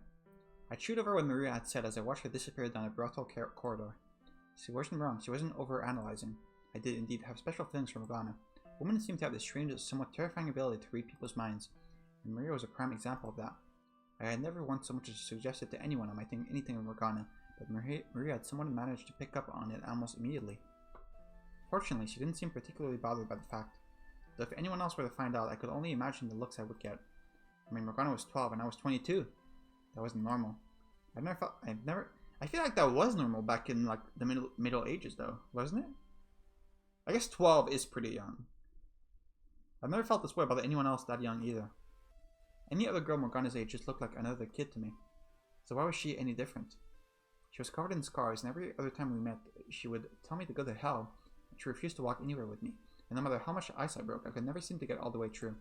I chewed over what Maria had said as I watched her disappear down a brothel corridor. She wasn't wrong, she wasn't over-analyzing. I did indeed have special feelings for Morgana. Women seem to have this strange, somewhat terrifying ability to read people's minds, and Maria was a prime example of that. I had never once so much as suggested to anyone I might think anything of Morgana, but Maria had someone managed to pick up on it almost immediately. Fortunately, she didn't seem particularly bothered by the fact. Though if anyone else were to find out, I could only imagine the looks I would get. I mean, Morgana was 12 and I was 22. That wasn't normal. I feel like that was normal back in like the Middle Ages though, wasn't it? I guess 12 is pretty young. I've never felt this way about anyone else that young either. Any other girl Morgana's age just looked like another kid to me. So why was she any different? She was covered in scars, and every other time we met, she would tell me to go to hell, and she refused to walk anywhere with me. And no matter how much ice I broke, I could never seem to get all the way through.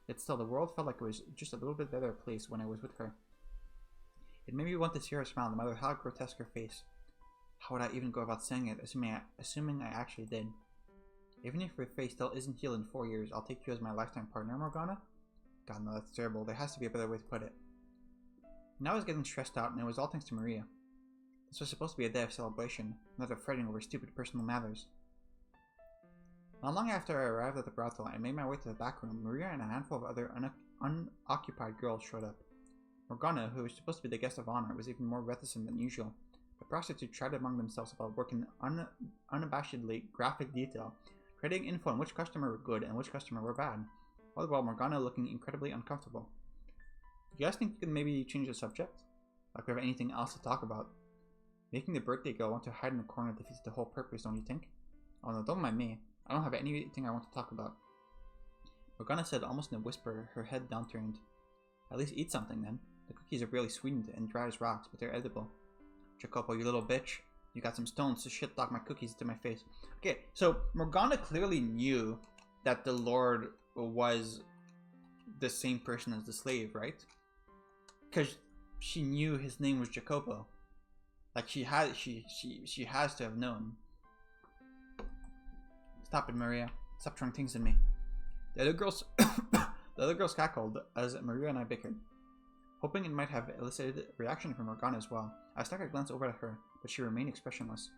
Yet still, the world felt like it was just a little bit better place when I was with her. It made me want to see her smile, no matter how grotesque her face. How would I even go about saying it, assuming I actually did? Even if your face still isn't healed in 4 years, I'll take you as my lifetime partner, Morgana? God, no, that's terrible. There has to be a better way to put it. Now I was getting stressed out, and it was all thanks to Maria. This was supposed to be a day of celebration, not of fretting over stupid personal matters. Not long after I arrived at the brothel, I made my way to the back room. Maria and a handful of other unoccupied girls showed up. Morgana, who was supposed to be the guest of honor, was even more reticent than usual. The prostitutes chatted among themselves about working unabashedly graphic detail, creating info on which customer were good and which customer were bad, all the while Morgana looking incredibly uncomfortable. Do you guys think you could maybe change the subject? Like we have anything else to talk about? Making the birthday girl want to hide in the corner defeats the whole purpose, don't you think? Oh no, don't mind me. I don't have anything I want to talk about. Morgana said almost in a whisper, her head downturned. At least eat something then. The cookies are really sweetened and dry as rocks, but they're edible. Jacopo, you little bitch. You got some stones to shit talk my cookies into my face. Okay, so Morgana clearly knew that the Lord was the same person as the slave, right? Because she knew his name was Jacopo. Like she has to have known. Stop it, Maria. Stop throwing things at me. The other girls the other girls cackled as Maria and I bickered, hoping it might have elicited a reaction from Morgana as well. I stuck a glance over at her, but she remained expressionless.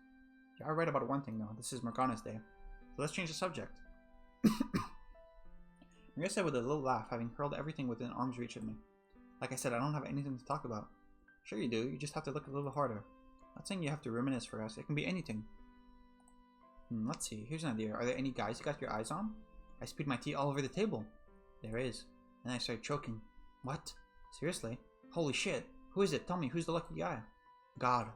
You are right about one thing though, this is Morgana's day. So let's change the subject. Maria said with a little laugh, having hurled everything within arm's reach of me. Like I said, I don't have anything to talk about. Sure you do, you just have to look a little harder. Not saying you have to reminisce for us, it can be anything. Let's see, here's an idea. Are there any guys you got your eyes on? I spilled my tea all over the table. There is. Then I started choking. What? Seriously? Holy shit. Who is it? Tell me, who's the lucky guy? God.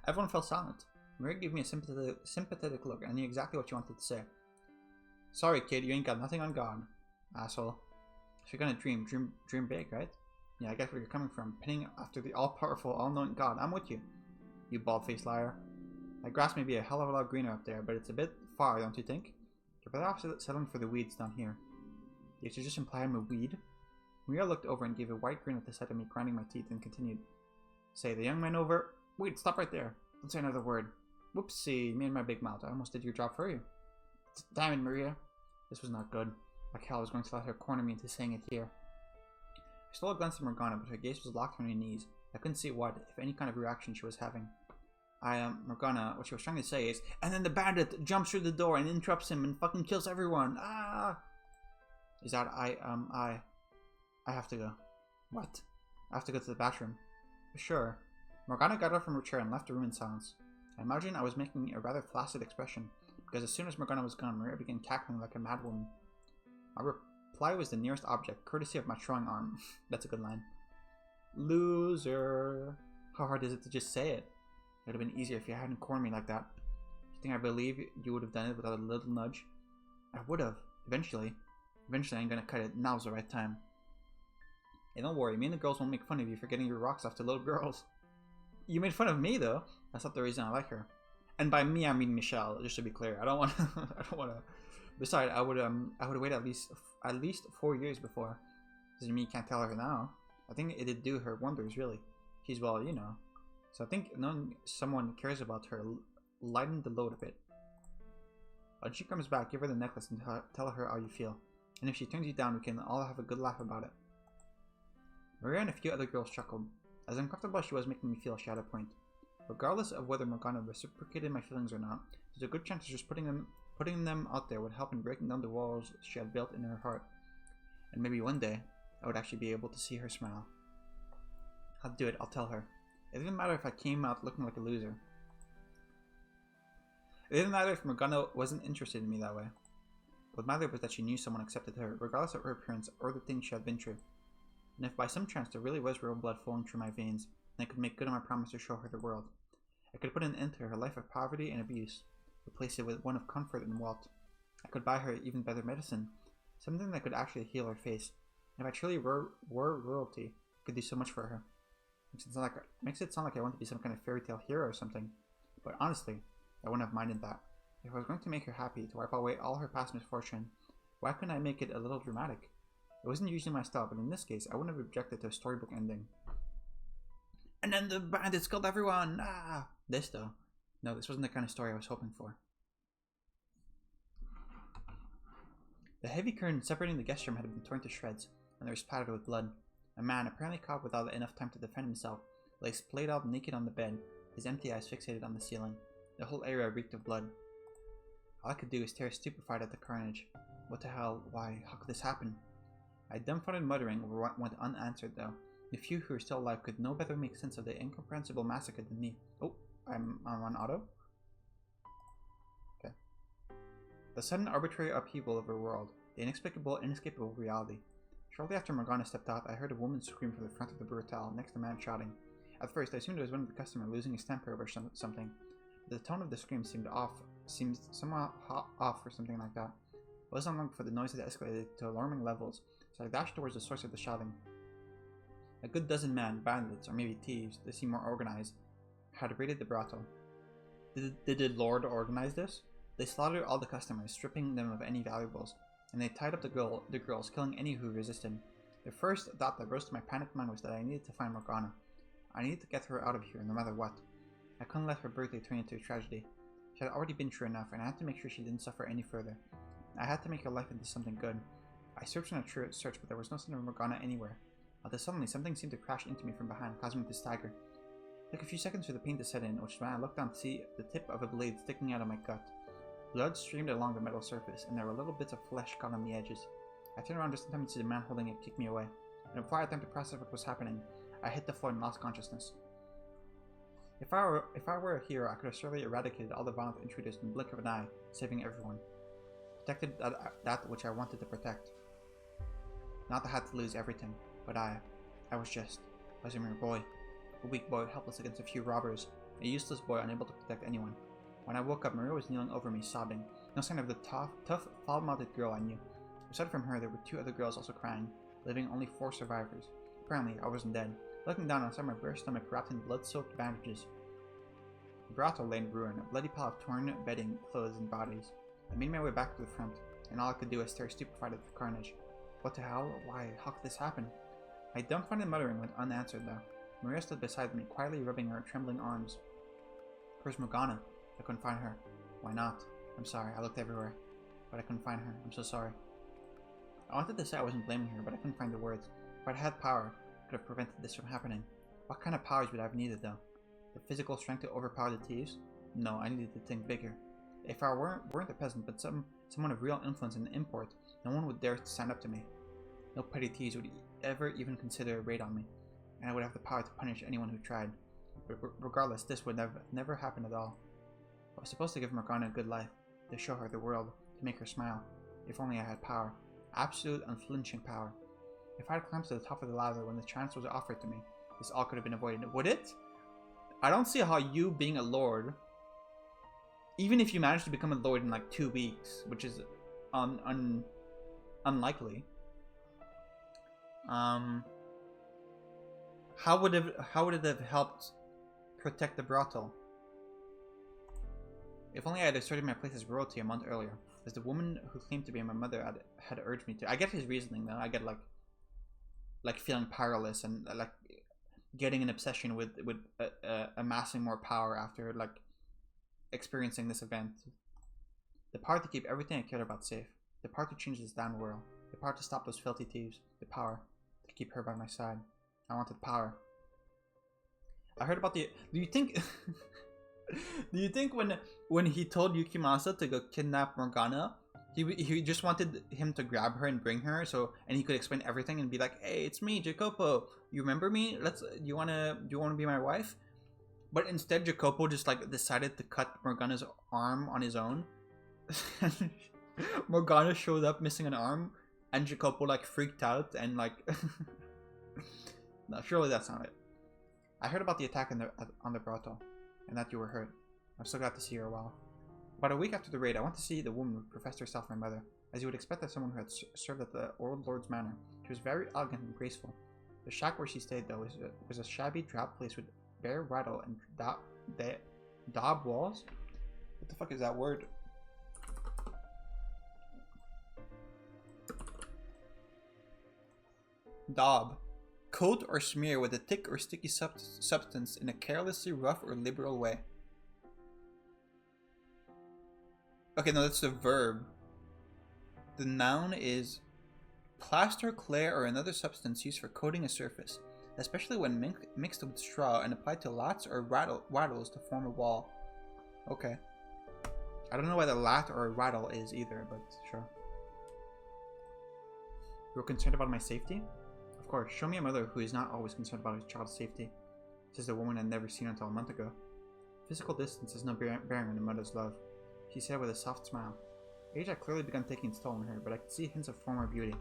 Everyone fell silent. Maria gave me a sympathetic look, and I knew exactly what she wanted to say. Sorry, kid, you ain't got nothing on God. Asshole. If you're gonna dream big, right? Yeah, I get where you're coming from. Pinning after the all-powerful, all-knowing God. I'm with you. You bald-faced liar. That grass may be a hell of a lot greener up there, but it's a bit far, don't you think? You're better off settling for the weeds down here. Did you just imply I'm a weed? Maria looked over and gave a white grin at the sight of me grinding my teeth and continued. Say, the young man over... Wait, stop right there. Don't say another word. Whoopsie, me and my big mouth. I almost did your job for you. Damn it, Maria. This was not good. Like hell, I was going to let her corner me into saying it here. I stole a glance at Morgana, but her gaze was locked on her knees. I couldn't see what, if any kind of reaction she was having. Morgana, what she was trying to say is, and then the bandit jumps through the door and interrupts him and fucking kills everyone. Ah! Is that I have to go. What? I have to go to the bathroom. Sure. Morgana got up from her chair and left the room in silence. I imagine I was making a rather flaccid expression, because as soon as Morgana was gone, Maria began cackling like a madwoman. My reply was the nearest object, courtesy of my throwing arm. That's a good line. Loser. How hard is it to just say it? It would have been easier if you hadn't cornered me like that. You think I believe you would have done it without a little nudge? I would have. Eventually. Eventually I'm gonna cut it. Now's the right time. Hey, don't worry. Me and the girls won't make fun of you for getting your rocks off to little girls. You made fun of me, though. That's not the reason I like her. And by me, I mean Michelle, just to be clear. I don't want to... Besides, I would wait at least 4 years before. Doesn't mean you can't tell her now. I think it did do her wonders, really. She's, well, you know. So I think knowing someone cares about her lightened the load a bit. When she comes back, give her the necklace and tell her how you feel. And if she turns you down, we can all have a good laugh about it. Maria and a few other girls chuckled. As uncomfortable as she was making me feel, she had a point. Regardless of whether Morgana reciprocated my feelings or not, there's a good chance just putting them out there would help in breaking down the walls she had built in her heart. And maybe one day, I would actually be able to see her smile. I'll do it, I'll tell her. It didn't matter if I came out looking like a loser. It didn't matter if Morgana wasn't interested in me that way. What mattered was that she knew someone accepted her, regardless of her appearance or the things she had been through. And if by some chance there really was real blood flowing through my veins, then I could make good on my promise to show her the world. I could put an end to her life of poverty and abuse, replace it with one of comfort and wealth. I could buy her even better medicine, something that could actually heal her face. And if I truly were royalty, I could do so much for her. Makes it sound like I want to be some kind of fairy tale hero or something. But honestly, I wouldn't have minded that. If I was going to make her happy, to wipe away all her past misfortune, why couldn't I make it a little dramatic? It wasn't usually my style, but in this case, I wouldn't have objected to a storybook ending. And then the bandits killed everyone! Ah! This though. No, this wasn't the kind of story I was hoping for. The heavy curtain separating the guest room had been torn to shreds, and they were splattered with blood. A man, apparently caught without enough time to defend himself, lay splayed out naked on the bed, his empty eyes fixated on the ceiling. The whole area reeked of blood. All I could do was stare stupefied at the carnage. What the hell? Why? How could this happen? My dumbfounded muttering went unanswered, though. The few who were still alive could no better make sense of the incomprehensible massacre than me. Oh, I'm on auto? Okay. The sudden arbitrary upheaval of her world. The inexplicable, inescapable reality. Shortly after Morgana stepped out, I heard a woman scream from the front of the brutale, next to a man shouting. At first, I assumed it was one of the customers losing his temper over something. But the tone of the scream seemed somewhat off or something like that. It wasn't long before the noise had escalated to alarming levels, so I dashed towards the source of the shouting. A good dozen men, bandits, or maybe thieves, they seemed more organized, had raided the brothel. Did the Lord organize this? They slaughtered all the customers, stripping them of any valuables, and they tied up the girls, killing any who resisted. The first thought that rose to my panicked mind was that I needed to find Morgana. I needed to get her out of here no matter what. I couldn't let her birthday turn into a tragedy. She had already been through enough, and I had to make sure she didn't suffer any further. I had to make her life into something good. I searched and I searched, but there was no sign of Morgana anywhere. Although suddenly, something seemed to crash into me from behind, causing me to stagger. It took a few seconds for the pain to set in, which is when I looked down to see the tip of a blade sticking out of my gut. Blood streamed along the metal surface, and there were little bits of flesh caught on the edges. I turned around just in time to see the man holding it kick me away, and before I had time to process what was happening, I hit the floor and lost consciousness. If I were a hero, I could have surely eradicated all the violent intruders in the blink of an eye, saving everyone. Protected that which I wanted to protect. Not that I had to lose everything, but I was a mere boy. A weak boy, helpless against a few robbers. A useless boy, unable to protect anyone. When I woke up, Maria was kneeling over me, sobbing. No sign of the tough, foul-mouthed girl I knew. Aside from her, there were 2 other girls also crying, leaving only 4 survivors. Apparently, I wasn't dead. Looking down, I saw my bare stomach wrapped in blood-soaked bandages. The brothel lay in ruin, a bloody pile of torn bedding, clothes, and bodies. I made my way back to the front, and all I could do was stare stupefied at the carnage. What the hell? Why? How could this happen? My dumbfounded muttering went unanswered, though. Maria stood beside me, quietly rubbing her trembling arms. Where's Morgana? I couldn't find her. Why not? I'm sorry, I looked everywhere. But I couldn't find her. I'm so sorry. I wanted to say I wasn't blaming her, but I couldn't find the words. If I'd had power, I could have prevented this from happening. What kind of powers would I have needed, though? The physical strength to overpower the thieves? No, I needed to think bigger. If I weren't a peasant, but someone of real influence and import, no one would dare to stand up to me. No petty thieves would ever even consider a raid on me, and I would have the power to punish anyone who tried. But regardless, this would never happen at all. I was supposed to give Morgana a good life, to show her the world, to make her smile. If only I had power. Absolute, unflinching power. If I had climbed to the top of the ladder when the chance was offered to me, this all could have been avoided. Would it? I don't see how you being a lord, even if you manage to become a lord in like 2 weeks, which is unlikely, how would it have helped protect the brothel? If only I had asserted my place as royalty a month earlier, as the woman who claimed to be my mother had urged me to. I get his reasoning though. I get like feeling powerless and like getting an obsession with amassing more power after like experiencing this event. The power to keep everything I cared about safe. The power to change this damn world. The power to stop those filthy thieves. The power to keep her by my side. I wanted power. I heard about the... Do you think... Do you think when he told Yukimasa to go kidnap Morgana, he just wanted him to grab her and bring her, and he could explain everything and be like, "Hey, it's me, Jacopo. You remember me? Do you wanna be my wife?" But instead, Jacopo just like decided to cut Morgana's arm on his own. Morgana showed up missing an arm, and Jacopo like freaked out and like. No, surely that's not it. I heard about the attack on the brothel, and that you were hurt. I'm so glad to see you a while. About a week after the raid, I went to see the woman who professed herself my mother, as you would expect of someone who had served at the old lord's manor. She was very elegant and graceful. The shack where she stayed, though, was a shabby, drab place with bare wattle and daub walls. What the fuck is that word? Daub. Coat or smear with a thick or sticky substance in a carelessly rough or liberal way. Okay, no, that's the verb. The noun is plaster, clay, or another substance used for coating a surface, especially when mixed with straw and applied to lats or wattles to form a wall. Okay. I don't know what a lat or a rattle is either, but sure. You're concerned about my safety? Of course, show me a mother who is not always concerned about her child's safety, says the woman I'd never seen until a month ago. Physical distance has no bearing on a mother's love, she said with a soft smile. Age had clearly begun taking its toll on her, but I could see hints of former beauty.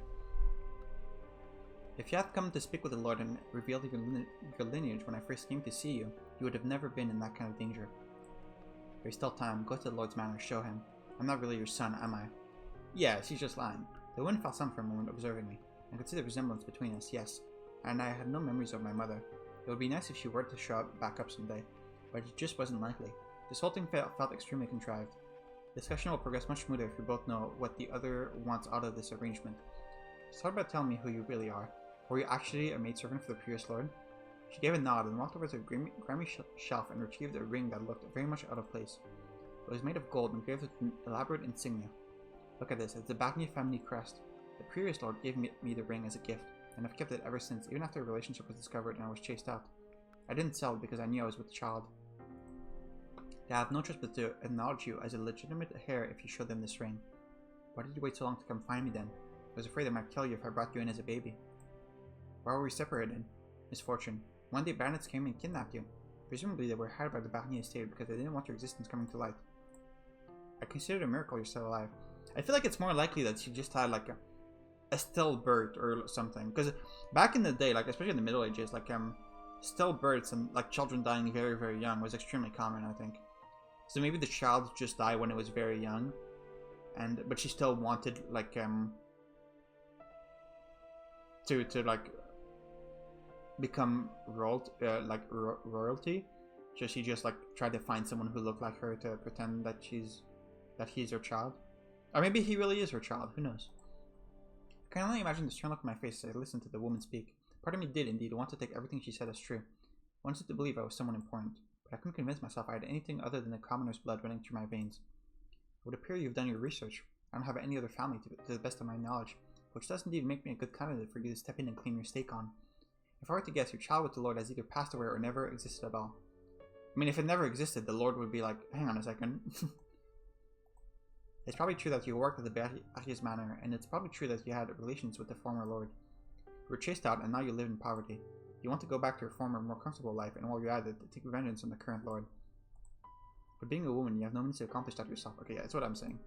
If you had come to speak with the Lord and revealed your lineage when I first came to see you, you would have never been in that kind of danger. There's still time. Go to the Lord's manor, show him. I'm not really your son, am I? Yeah, she's just lying. The woman felt some for a moment, observing me. I could see the resemblance between us, yes. And I had no memories of my mother. It would be nice if she were to show back up someday, but it just wasn't likely. This whole thing felt extremely contrived. Discussion will progress much smoother if we both know what the other wants out of this arrangement. Start by telling me who you really are. Were you actually a maidservant for the previous lord? She gave a nod and walked over to a grimy shelf and retrieved a ring that looked very much out of place. It was made of gold and engraved with an elaborate insignia. Look at this, it's the Bagni family crest. The previous lord gave me the ring as a gift, and I've kept it ever since, even after a relationship was discovered and I was chased out. I didn't sell it because I knew I was with the child. They have no choice but to acknowledge you as a legitimate heir if you show them this ring. Why did you wait so long to come find me then? I was afraid I might kill you if I brought you in as a baby. Why were we separated? Misfortune. One day bandits came and kidnapped you. Presumably they were hired by the Bagni estate because they didn't want your existence coming to light. I consider it a miracle you're still alive. I feel like it's more likely that she just had like a stillbirth or something. Because back in the day, like especially in the Middle Ages, like stillbirths and like children dying very, very young was extremely common, I think. So maybe the child just died when it was very young, but she still wanted like to like become royalty. So she just like tried to find someone who looked like her to pretend that he's her child, or maybe he really is her child. Who knows? I can only imagine the stern look on my face as I listened to the woman speak. Part of me did indeed want to take everything she said as true. I wanted to believe I was someone important, but I couldn't convince myself I had anything other than a commoner's blood running through my veins. It would appear you've done your research. I don't have any other family to the best of my knowledge, which does indeed make me a good candidate for you to step in and claim your stake on. If I were to guess, your child with the Lord has either passed away or never existed at all. I mean, if it never existed, the Lord would be like, hang on a second. It's probably true that you worked at the Pachi's manor, and it's probably true that you had relations with the former Lord. You were chased out, and now you live in poverty. You want to go back to your former, more comfortable life, and while you're at it, take vengeance on the current Lord. But being a woman, you have no means to accomplish that yourself. Okay, yeah, that's what I'm saying.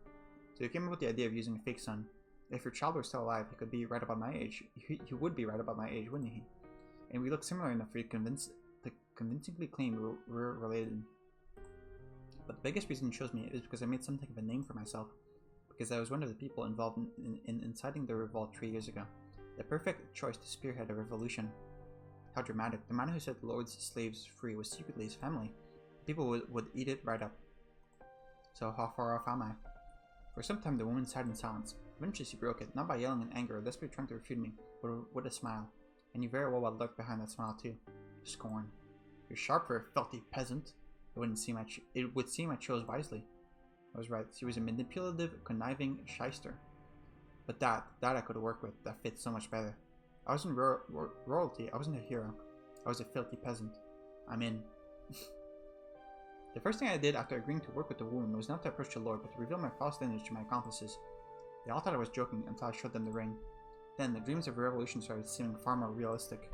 So you came up with the idea of using a fake son. If your child were still alive, he could be right about my age. He would be right about my age, wouldn't he? And we look similar enough for you to convincingly claim we're related. But the biggest reason he chose me is because I made something of a name for myself. Because I was one of the people involved in inciting the revolt 3 years ago. The perfect choice to spearhead a revolution. How dramatic. The man who set the Lord's slaves free was secretly his family. People would eat it right up. So how far off am I? For some time the woman sat in silence. Eventually she broke it, not by yelling in anger or desperately trying to refute me, but with a smile. I knew very well what lurked behind that smile too. Scorn. You're sharp for a filthy peasant. It would seem I chose wisely. I was right. She was a manipulative, conniving shyster. But that I could work with. That fits so much better. I wasn't royalty. I wasn't a hero. I was a filthy peasant. I'm in. The first thing I did after agreeing to work with the woman was not to approach the Lord, but to reveal my false lineage to my accomplices. They all thought I was joking until I showed them the ring. Then the dreams of revolution started seeming far more realistic.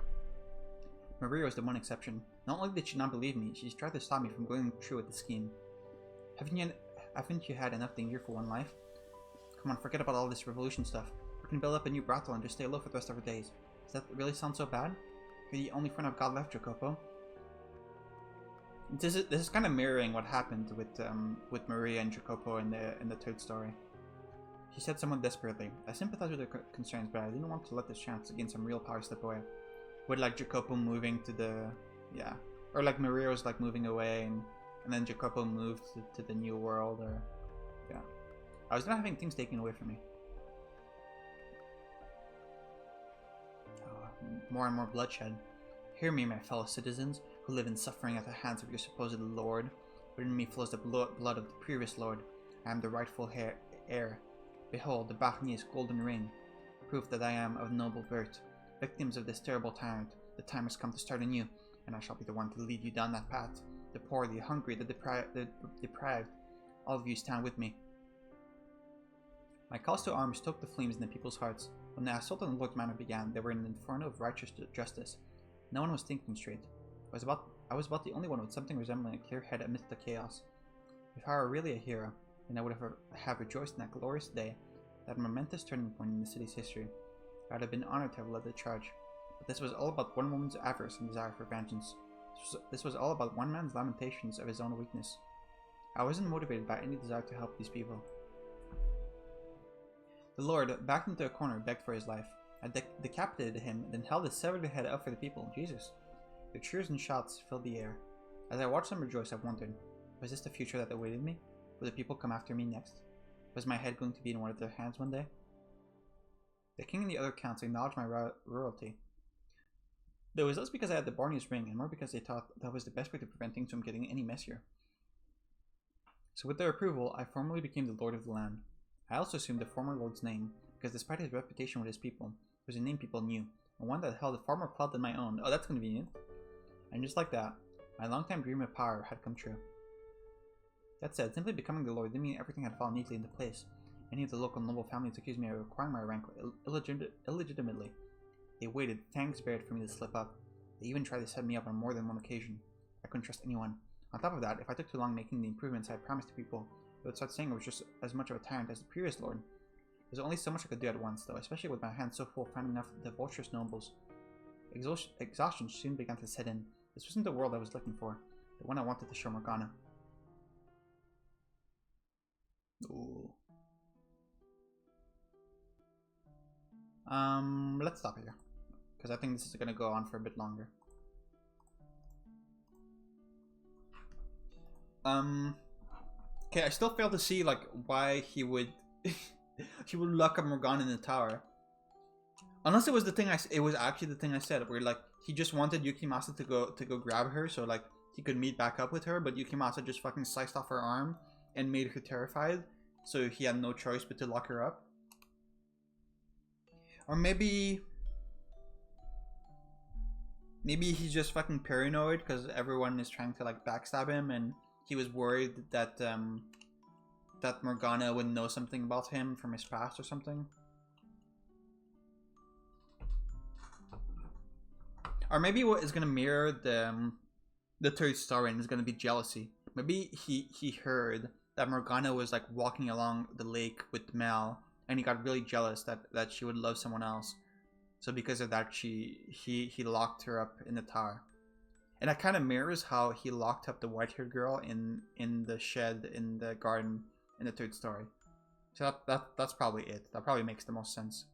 Maria was the one exception. Not only did she not believe me, she tried to stop me from going through with the scheme. Haven't you had enough danger for one life? Come on, forget about all this revolution stuff. We can build up a new brothel and just stay low for the rest of our days. Does that really sound so bad? You're the only friend I've got left, Jacopo. This is kind of mirroring what happened with Maria and Jacopo in the third story. She said somewhat desperately, I sympathize with her concerns, but I didn't want to let this chance to gain some real power slip away. With like Jacopo moving to the... yeah. Or like Maria was like moving away and then Jacopo moved to the new world, or... yeah. I was not having things taken away from me. Oh, more and more bloodshed. Hear me, my fellow citizens, who live in suffering at the hands of your supposed lord. Within me flows the blood of the previous lord. I am the rightful heir. Behold, the Bagni's golden ring, proof that I am of noble birth. Victims of this terrible tyrant, the time has come to start anew, and I shall be the one to lead you down that path. The poor, the hungry, the deprived, all of you stand with me. My calls to arms stoked the flames in the people's hearts. When the assault on the Lord's manor began, they were in an inferno of righteous justice. No one was thinking straight. I was about the only one with something resembling a clear head amidst the chaos. If I were really a hero, then I would have rejoiced in that glorious day, that momentous turning point in the city's history. I would have been honored to have led the charge. But this was all about one woman's avarice and desire for vengeance. This was all about one man's lamentations of his own weakness. I wasn't motivated by any desire to help these people. The Lord, backed into a corner, begged for his life. I decapitated him, then held his severed head up for the people. Jesus. The cheers and shouts filled the air. As I watched them rejoice, I wondered, was this the future that awaited me? Would the people come after me next? Was my head going to be in one of their hands one day? The king and the other counts acknowledged my royalty. Though it was less because I had the Barney's ring, and more because they thought that was the best way to prevent things from getting any messier. So with their approval, I formally became the Lord of the Land. I also assumed the former Lord's name, because despite his reputation with his people, it was a name people knew, and one that held far more clout than my own. Oh, that's convenient. And just like that, my long-time dream of power had come true. That said, simply becoming the Lord didn't mean everything had fallen neatly into place. Many of the local noble families accused me of acquiring my rank illegitimately. They waited, fangs bared, for me to slip up. They even tried to set me up on more than one occasion. I couldn't trust anyone. On top of that, if I took too long making the improvements I had promised to people, they would start saying I was just as much of a tyrant as the previous Lord. There's only so much I could do at once, though, especially with my hands so full finding enough of the vulturous nobles. Exhaustion soon began to set in. This wasn't the world I was looking for, the one I wanted to show Morgana. Ooh. Let's stop here, because I think this is gonna go on for a bit longer. Okay, I still fail to see like why he would he would lock up Morgana in the tower. Unless it was the thing it was actually the thing I said, where like he just wanted Yukimasa to go grab her, so like he could meet back up with her, but Yukimasa just fucking sliced off her arm and made her terrified, so he had no choice but to lock her up. Or maybe he's just fucking paranoid because everyone is trying to like backstab him, and he was worried that that Morgana would know something about him from his past or something. Or maybe what is gonna mirror the third story and is gonna be jealousy. Maybe he heard that Morgana was like walking along the lake with Mel, and he got really jealous that she would love someone else. So because of that, he locked her up in the tower. And that kind of mirrors how he locked up the white-haired girl in the shed in the garden in the third story. So that's probably it. That probably makes the most sense.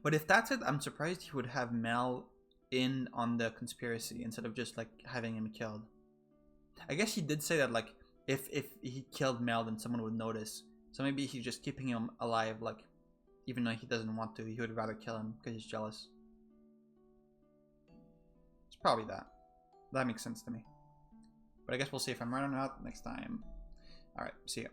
But if that's it, I'm surprised he would have Mel in on the conspiracy instead of just like having him killed. I guess he did say that like if he killed Mel, then someone would notice. So maybe he's just keeping him alive, like even though he doesn't want to. He would rather kill him because he's jealous. It's probably that. That makes sense to me. But I guess we'll see if I'm right or not next time. Alright, see ya.